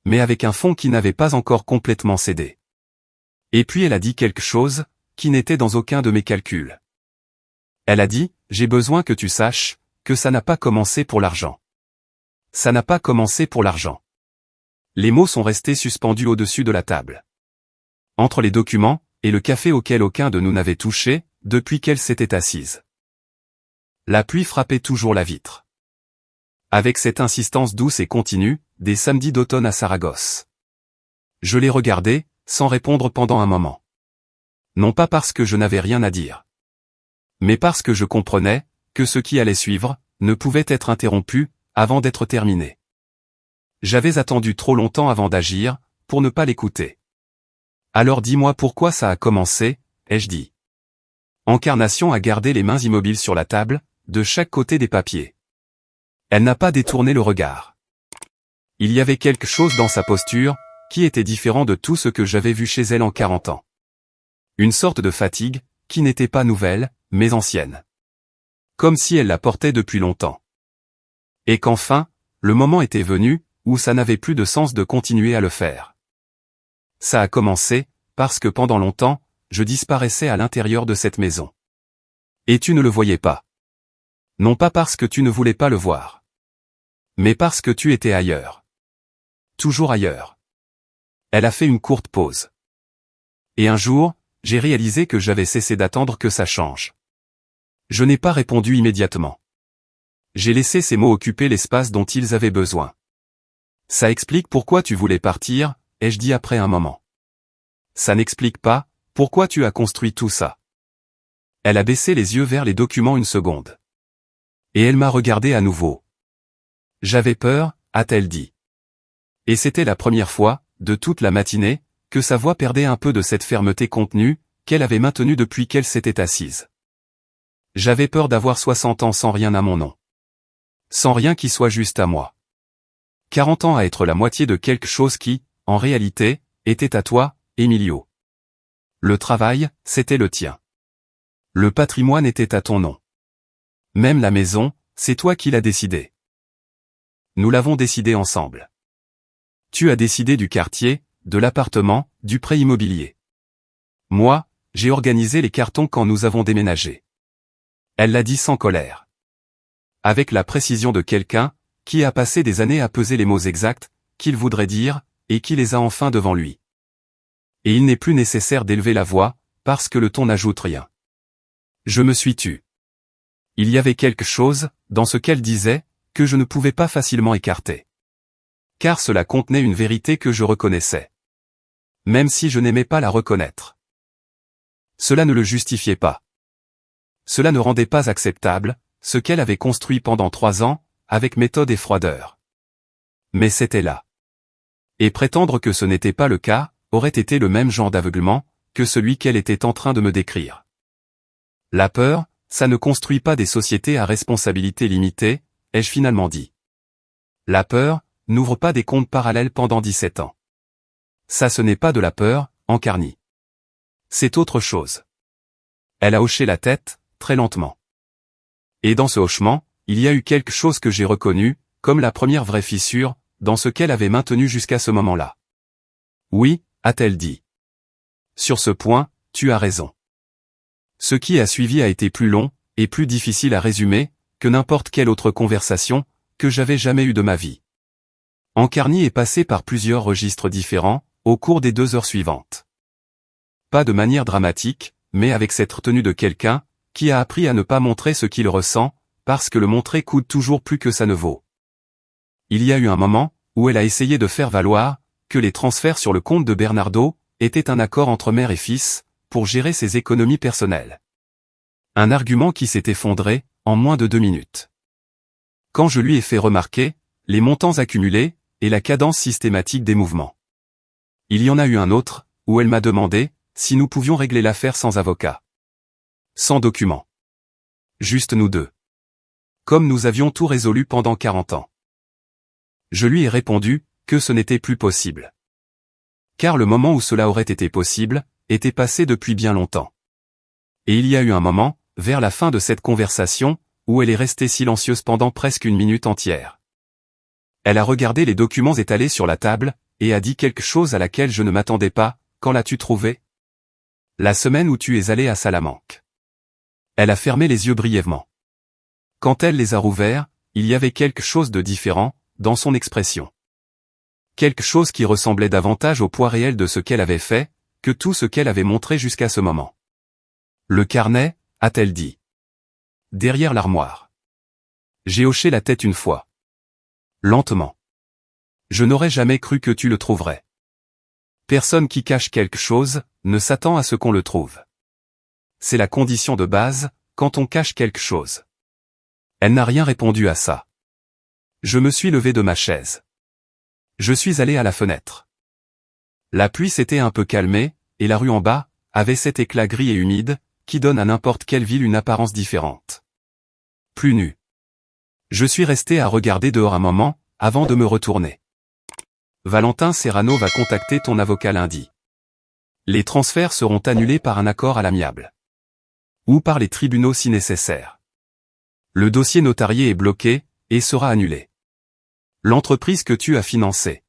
Mais avec un fond qui n'avait pas encore complètement cédé. Et puis elle a dit quelque chose, qui n'était dans aucun de mes calculs. Elle a dit, j'ai besoin que tu saches, que ça n'a pas commencé pour l'argent. Ça n'a pas commencé pour l'argent. Les mots sont restés suspendus au-dessus de la table. Entre les documents, et le café auquel aucun de nous n'avait touché, depuis qu'elle s'était assise. La pluie frappait toujours la vitre. Avec cette insistance douce et continue, des samedis d'automne à Saragosse. Je l'ai regardée, sans répondre pendant un moment. Non pas parce que je n'avais rien à dire. Mais parce que je comprenais, que ce qui allait suivre, ne pouvait être interrompu, avant d'être terminé. J'avais attendu trop longtemps avant d'agir, pour ne pas l'écouter. Alors dis-moi pourquoi ça a commencé, ai-je dit. Encarnation a gardé les mains immobiles sur la table, de chaque côté des papiers. Elle n'a pas détourné le regard. Il y avait quelque chose dans sa posture, qui était différent de tout ce que j'avais vu chez elle en 40 ans. Une sorte de fatigue, qui n'était pas nouvelle, mais ancienne. Comme si elle la portait depuis longtemps. Et qu'enfin, le moment était venu, où ça n'avait plus de sens de continuer à le faire. Ça a commencé, parce que pendant longtemps, je disparaissais à l'intérieur de cette maison. Et tu ne le voyais pas. Non pas parce que tu ne voulais pas le voir. Mais parce que tu étais ailleurs. Toujours ailleurs. Elle a fait une courte pause. Et un jour, j'ai réalisé que j'avais cessé d'attendre que ça change. Je n'ai pas répondu immédiatement. J'ai laissé ces mots occuper l'espace dont ils avaient besoin. Ça explique pourquoi tu voulais partir, ai-je dit après un moment. Ça n'explique pas, pourquoi tu as construit tout ça. Elle a baissé les yeux vers les documents une seconde. Et elle m'a regardé à nouveau. J'avais peur, a-t-elle dit. Et c'était la première fois, de toute la matinée, que sa voix perdait un peu de cette fermeté contenue, qu'elle avait maintenue depuis qu'elle s'était assise. J'avais peur d'avoir 60 ans sans rien à mon nom. Sans rien qui soit juste à moi. 40 ans à être la moitié de quelque chose qui, en réalité, était à toi, Emilio. Le travail, c'était le tien. Le patrimoine était à ton nom. Même la maison, c'est toi qui l'as décidé. Nous l'avons décidé ensemble. Tu as décidé du quartier, de l'appartement, du prêt immobilier. Moi, j'ai organisé les cartons quand nous avons déménagé. Elle l'a dit sans colère. Avec la précision de quelqu'un, qui a passé des années à peser les mots exacts, qu'il voudrait dire, et qui les a enfin devant lui. Et il n'est plus nécessaire d'élever la voix, parce que le ton n'ajoute rien. Je me suis tu. Il y avait quelque chose, dans ce qu'elle disait, que je ne pouvais pas facilement écarter. Car cela contenait une vérité que je reconnaissais. Même si je n'aimais pas la reconnaître. Cela ne le justifiait pas. Cela ne rendait pas acceptable, ce qu'elle avait construit pendant 3 ans, avec méthode et froideur. Mais c'était là. Et prétendre que ce n'était pas le cas, aurait été le même genre d'aveuglement, que celui qu'elle était en train de me décrire. La peur, ça ne construit pas des sociétés à responsabilité limitée, ai-je finalement dit. La peur, n'ouvre pas des comptes parallèles pendant 17 ans. Ça ce n'est pas de la peur, Encarni. C'est autre chose. Elle a hoché la tête, très lentement. Et dans ce hochement, il y a eu quelque chose que j'ai reconnu, comme la première vraie fissure, dans ce qu'elle avait maintenu jusqu'à ce moment-là. Oui, a-t-elle dit. Sur ce point, tu as raison. Ce qui a suivi a été plus long, et plus difficile à résumer, que n'importe quelle autre conversation, que j'avais jamais eue de ma vie. Encarni est passé par plusieurs registres différents, au cours des 2 heures suivantes. Pas de manière dramatique, mais avec cette retenue de quelqu'un, qui a appris à ne pas montrer ce qu'il ressent, parce que le montrer coûte toujours plus que ça ne vaut. Il y a eu un moment, où elle a essayé de faire valoir, que les transferts sur le compte de Bernardo, étaient un accord entre mère et fils, pour gérer ses économies personnelles. Un argument qui s'est effondré, en moins de 2 minutes. Quand je lui ai fait remarquer, les montants accumulés, et la cadence systématique des mouvements. Il y en a eu un autre, où elle m'a demandé, si nous pouvions régler l'affaire sans avocat. Sans document. Juste nous deux. Comme nous avions tout résolu pendant 40 ans. Je lui ai répondu, que ce n'était plus possible. Car le moment où cela aurait été possible, était passé depuis bien longtemps. Et il y a eu un moment, vers la fin de cette conversation, où elle est restée silencieuse pendant presque 1 minute entière. Elle a regardé les documents étalés sur la table, et a dit quelque chose à laquelle je ne m'attendais pas. Quand l'as-tu trouvé? La semaine où tu es allé à Salamanque. Elle a fermé les yeux brièvement. Quand elle les a rouverts, il y avait quelque chose de différent, dans son expression. Quelque chose qui ressemblait davantage au poids réel de ce qu'elle avait fait, que tout ce qu'elle avait montré jusqu'à ce moment. Le carnet, a-t-elle dit. Derrière l'armoire. J'ai hoché la tête une fois. Lentement. Je n'aurais jamais cru que tu le trouverais. Personne qui cache quelque chose, ne s'attend à ce qu'on le trouve. C'est la condition de base, quand on cache quelque chose. Elle n'a rien répondu à ça. Je me suis levé de ma chaise. Je suis allé à la fenêtre. La pluie s'était un peu calmée, et la rue en bas avait cet éclat gris et humide, qui donne à n'importe quelle ville une apparence différente. Plus nu. Je suis resté à regarder dehors un moment, avant de me retourner. Valentin Serrano va contacter ton avocat lundi. Les transferts seront annulés par un accord à l'amiable. Ou par les tribunaux si nécessaire. Le dossier notarié est bloqué, et sera annulé. L'entreprise que tu as financée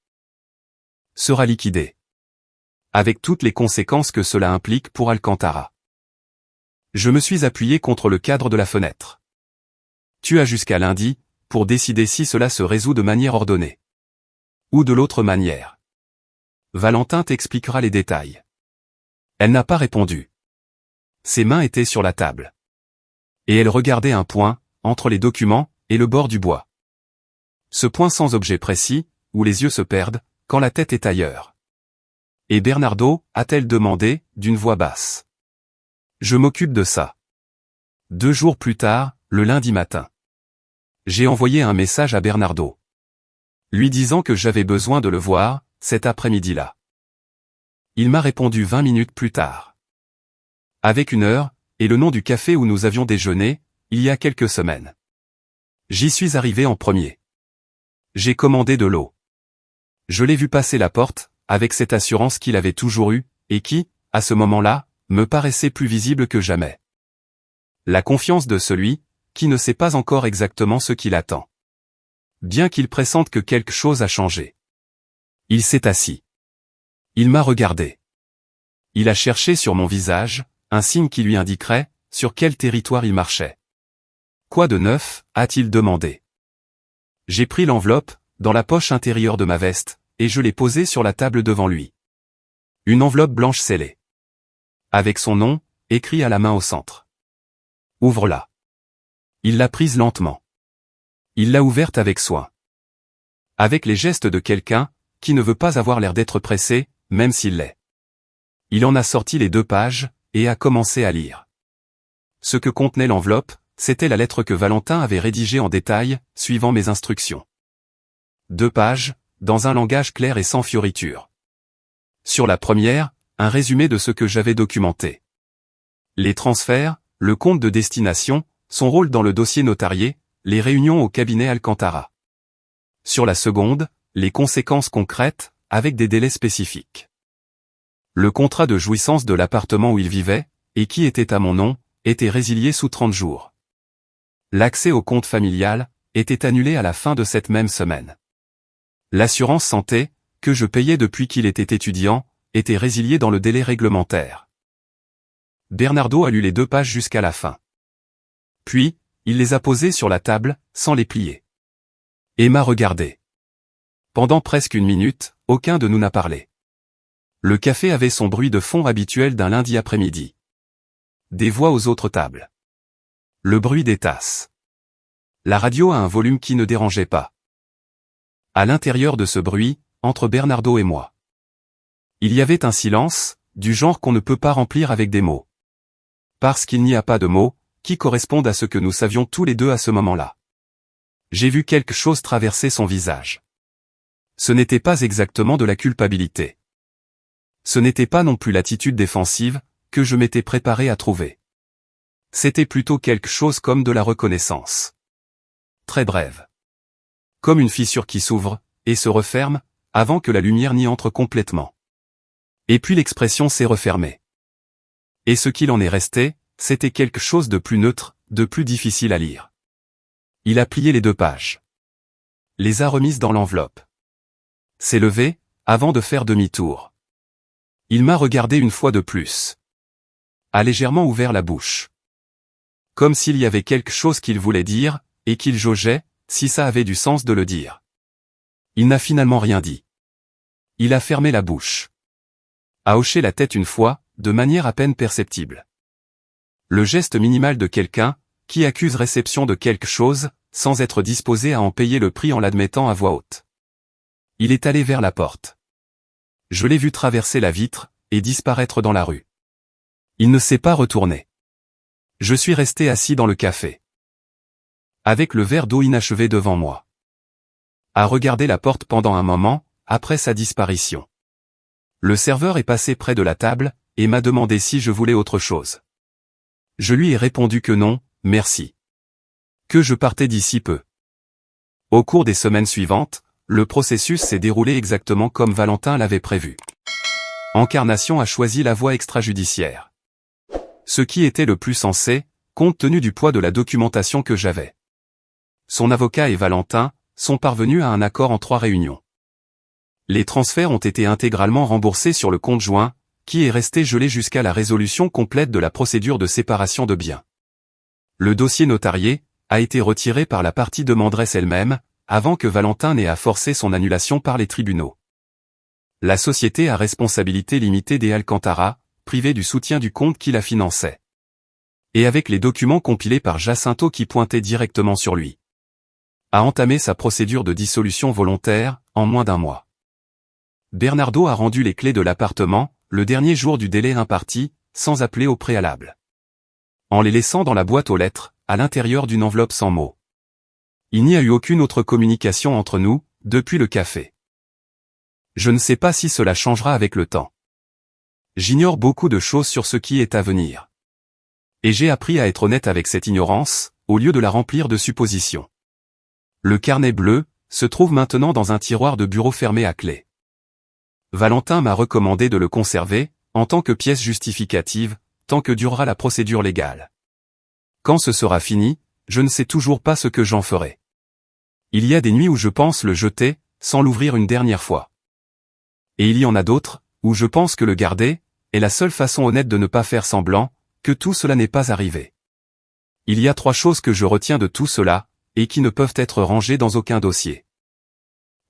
sera liquidée. Avec toutes les conséquences que cela implique pour Alcantara. Je me suis appuyé contre le cadre de la fenêtre. Tu as jusqu'à lundi, pour décider si cela se résout de manière ordonnée. Ou de l'autre manière. Valentin t'expliquera les détails. Elle n'a pas répondu. Ses mains étaient sur la table. Et elle regardait un point, entre les documents, et le bord du bois. Ce point sans objet précis, où les yeux se perdent, quand la tête est ailleurs. Et Bernardo, a-t-elle demandé, d'une voix basse. Je m'occupe de ça. 2 jours plus tard, le lundi matin. J'ai envoyé un message à Bernardo. Lui disant que j'avais besoin de le voir, cet après-midi-là. Il m'a répondu 20 minutes plus tard. Avec 1 heure, et le nom du café où nous avions déjeuné, il y a quelques semaines. J'y suis arrivé en premier. J'ai commandé de l'eau. Je l'ai vu passer la porte, avec cette assurance qu'il avait toujours eue, et qui, à ce moment-là, me paraissait plus visible que jamais. La confiance de celui, qui ne sait pas encore exactement ce qu'il attend. Bien qu'il pressente que quelque chose a changé. Il s'est assis. Il m'a regardé. Il a cherché sur mon visage, un signe qui lui indiquerait, sur quel territoire il marchait. Quoi de neuf, a-t-il demandé. J'ai pris l'enveloppe, dans la poche intérieure de ma veste, et je l'ai posée sur la table devant lui. Une enveloppe blanche scellée. Avec son nom, écrit à la main au centre. Ouvre-la. Il l'a prise lentement. Il l'a ouverte avec soin. Avec les gestes de quelqu'un, qui ne veut pas avoir l'air d'être pressé, même s'il l'est. Il en a sorti les 2 pages, et a commencé à lire. Ce que contenait l'enveloppe, c'était la lettre que Valentin avait rédigée en détail, suivant mes instructions. 2 pages, dans un langage clair et sans fioritures. Sur la première, un résumé de ce que j'avais documenté. Les transferts, le compte de destination, son rôle dans le dossier notarié, les réunions au cabinet Alcantara. Sur la seconde, les conséquences concrètes, avec des délais spécifiques. Le contrat de jouissance de l'appartement où il vivait, et qui était à mon nom, était résilié sous 30 jours. L'accès au compte familial, était annulé à la fin de cette même semaine. L'assurance santé, que je payais depuis qu'il était étudiant, était résiliée dans le délai réglementaire. Bernardo a lu les 2 pages jusqu'à la fin. Puis, il les a posées sur la table, sans les plier. Et m'a regardé. Pendant presque 1 minute, aucun de nous n'a parlé. Le café avait son bruit de fond habituel d'un lundi après-midi. Des voix aux autres tables. Le bruit des tasses. La radio a un volume qui ne dérangeait pas. À l'intérieur de ce bruit, entre Bernardo et moi. Il y avait un silence, du genre qu'on ne peut pas remplir avec des mots. Parce qu'il n'y a pas de mots, qui correspondent à ce que nous savions tous les deux à ce moment-là. J'ai vu quelque chose traverser son visage. Ce n'était pas exactement de la culpabilité. Ce n'était pas non plus l'attitude défensive, que je m'étais préparé à trouver. C'était plutôt quelque chose comme de la reconnaissance. Très brève. Comme une fissure qui s'ouvre, et se referme, avant que la lumière n'y entre complètement. Et puis l'expression s'est refermée. Et ce qu'il en est resté, c'était quelque chose de plus neutre, de plus difficile à lire. Il a plié les 2 pages. Les a remises dans l'enveloppe. S'est levé, avant de faire demi-tour. Il m'a regardé une fois de plus. A légèrement ouvert la bouche. Comme s'il y avait quelque chose qu'il voulait dire, et qu'il jaugeait, si ça avait du sens de le dire. Il n'a finalement rien dit. Il a fermé la bouche. A hoché la tête une fois, de manière à peine perceptible. Le geste minimal de quelqu'un, qui accuse réception de quelque chose, sans être disposé à en payer le prix en l'admettant à voix haute. Il est allé vers la porte. Je l'ai vu traverser la vitre, et disparaître dans la rue. Il ne s'est pas retourné. Je suis resté assis dans le café. avec le verre d'eau inachevé devant moi. A regardé la porte pendant un moment, après sa disparition. Le serveur est passé près de la table, et m'a demandé si je voulais autre chose. Je lui ai répondu que non, merci. Que je partais d'ici peu. Au cours des semaines suivantes, le processus s'est déroulé exactement comme Valentin l'avait prévu. Encarnation a choisi la voie extrajudiciaire. Ce qui était le plus sensé, compte tenu du poids de la documentation que j'avais. Son avocat et Valentin sont parvenus à un accord en 3 réunions. Les transferts ont été intégralement remboursés sur le compte joint, qui est resté gelé jusqu'à la résolution complète de la procédure de séparation de biens. Le dossier notarié a été retiré par la partie demanderesse elle-même, avant que Valentin n'ait à forcer son annulation par les tribunaux. La société à responsabilité limitée des Alcantara, privée du soutien du compte qui la finançait. Et avec les documents compilés par Jacinto qui pointaient directement sur lui. A entamé sa procédure de dissolution volontaire, en moins d'1 mois. Bernardo a rendu les clés de l'appartement, le dernier jour du délai imparti, sans appeler au préalable. En les laissant dans la boîte aux lettres, à l'intérieur d'une enveloppe sans mots. Il n'y a eu aucune autre communication entre nous, depuis le café. Je ne sais pas si cela changera avec le temps. J'ignore beaucoup de choses sur ce qui est à venir. Et j'ai appris à être honnête avec cette ignorance, au lieu de la remplir de suppositions. Le carnet bleu se trouve maintenant dans un tiroir de bureau fermé à clé. Valentin m'a recommandé de le conserver, en tant que pièce justificative, tant que durera la procédure légale. Quand ce sera fini, je ne sais toujours pas ce que j'en ferai. Il y a des nuits où je pense le jeter, sans l'ouvrir une dernière fois. Et il y en a d'autres, où je pense que le garder, est la seule façon honnête de ne pas faire semblant, que tout cela n'est pas arrivé. Il y a 3 choses que je retiens de tout cela, et qui ne peuvent être rangées dans aucun dossier.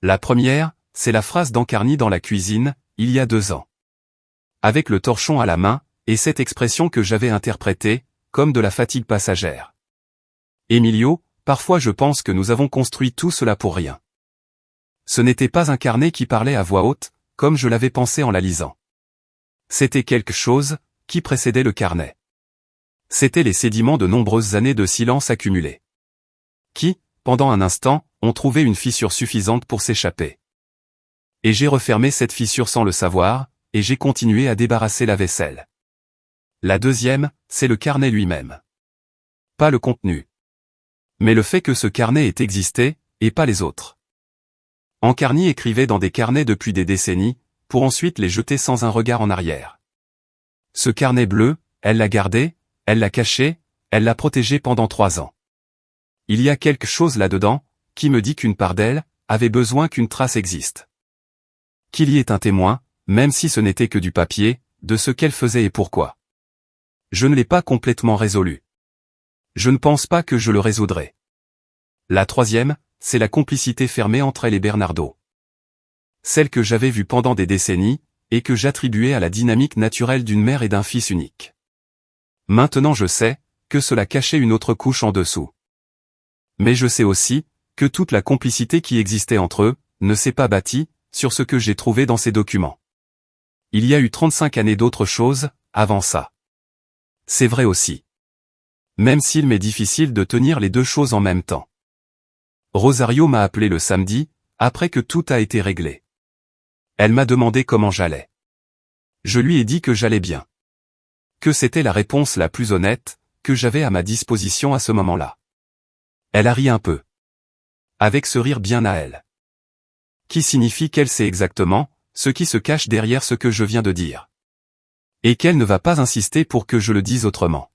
La première, c'est la phrase d'Ancarny dans la cuisine, il y a 2 ans. Avec le torchon à la main, et cette expression que j'avais interprétée, comme de la fatigue passagère. Emilio, parfois je pense que nous avons construit tout cela pour rien. Ce n'était pas un carnet qui parlait à voix haute, comme je l'avais pensé en la lisant. C'était quelque chose, qui précédait le carnet. C'étaient les sédiments de nombreuses années de silence accumulés. Qui, pendant un instant, ont trouvé une fissure suffisante pour s'échapper. Et j'ai refermé cette fissure sans le savoir, et j'ai continué à débarrasser la vaisselle. La deuxième, c'est le carnet lui-même. Pas le contenu. Mais le fait que ce carnet ait existé, et pas les autres. Ancarny écrivait dans des carnets depuis des décennies, pour ensuite les jeter sans un regard en arrière. Ce carnet bleu, elle l'a gardé, elle l'a caché, elle l'a protégé pendant 3 ans. Il y a quelque chose là-dedans, qui me dit qu'une part d'elle, avait besoin qu'une trace existe. Qu'il y ait un témoin, même si ce n'était que du papier, de ce qu'elle faisait et pourquoi. Je ne l'ai pas complètement résolu. Je ne pense pas que je le résoudrai. La troisième, c'est la complicité fermée entre elle et Bernardo. Celle que j'avais vue pendant des décennies, et que j'attribuais à la dynamique naturelle d'une mère et d'un fils unique. Maintenant je sais, que cela cachait une autre couche en dessous. Mais je sais aussi, que toute la complicité qui existait entre eux, ne s'est pas bâtie, sur ce que j'ai trouvé dans ces documents. Il y a eu 35 années d'autres choses, avant ça. C'est vrai aussi. Même s'il m'est difficile de tenir les 2 choses en même temps. Rosario m'a appelé le samedi, après que tout a été réglé. Elle m'a demandé comment j'allais. Je lui ai dit que j'allais bien. Que c'était la réponse la plus honnête, que j'avais à ma disposition à ce moment-là. Elle a ri un peu. Avec ce rire bien à elle. Qui signifie qu'elle sait exactement, ce qui se cache derrière ce que je viens de dire. Et qu'elle ne va pas insister pour que je le dise autrement.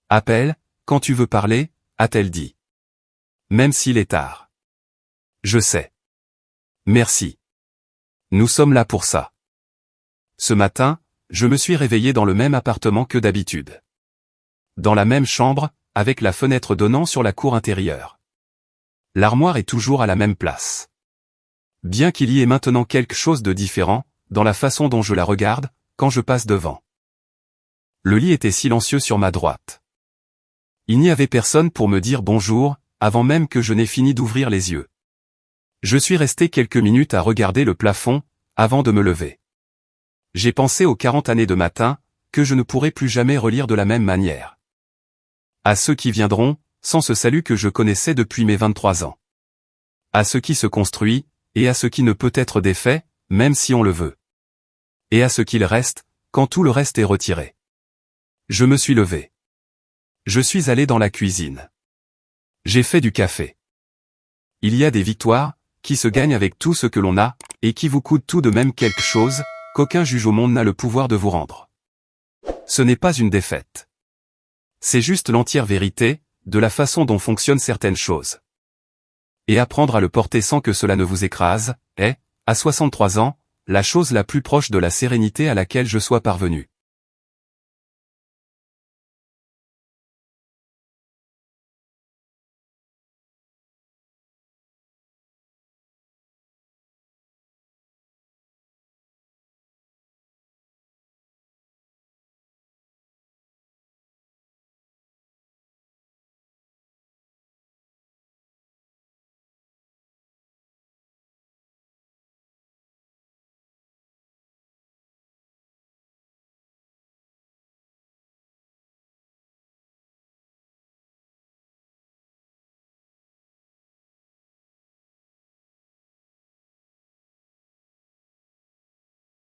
Appelle, quand tu veux parler, a-t-elle dit. Même s'il est tard. Je sais. Merci. Nous sommes là pour ça. Ce matin, je me suis réveillé dans le même appartement que d'habitude. Dans la même chambre, avec la fenêtre donnant sur la cour intérieure. L'armoire est toujours à la même place. Bien qu'il y ait maintenant quelque chose de différent, dans la façon dont je la regarde, quand je passe devant. Le lit était silencieux sur ma droite. Il n'y avait personne pour me dire bonjour, avant même que je n'ai fini d'ouvrir les yeux. Je suis resté quelques minutes à regarder le plafond, avant de me lever. J'ai pensé aux 40 années de matin, que je ne pourrai plus jamais relire de la même manière. À ceux qui viendront, sans ce salut que je connaissais depuis mes 23 ans. À ce qui se construit, et à ce qui ne peut être défait, même si on le veut. Et à ce qu'il reste, quand tout le reste est retiré. Je me suis levé. Je suis allé dans la cuisine. J'ai fait du café. Il y a des victoires, qui se gagnent avec tout ce que l'on a, et qui vous coûtent tout de même quelque chose, qu'aucun juge au monde n'a le pouvoir de vous rendre. Ce n'est pas une défaite. C'est juste l'entière vérité, de la façon dont fonctionnent certaines choses. Et apprendre à le porter sans que cela ne vous écrase, est, à 63 ans, la chose la plus proche de la sérénité à laquelle je sois parvenu.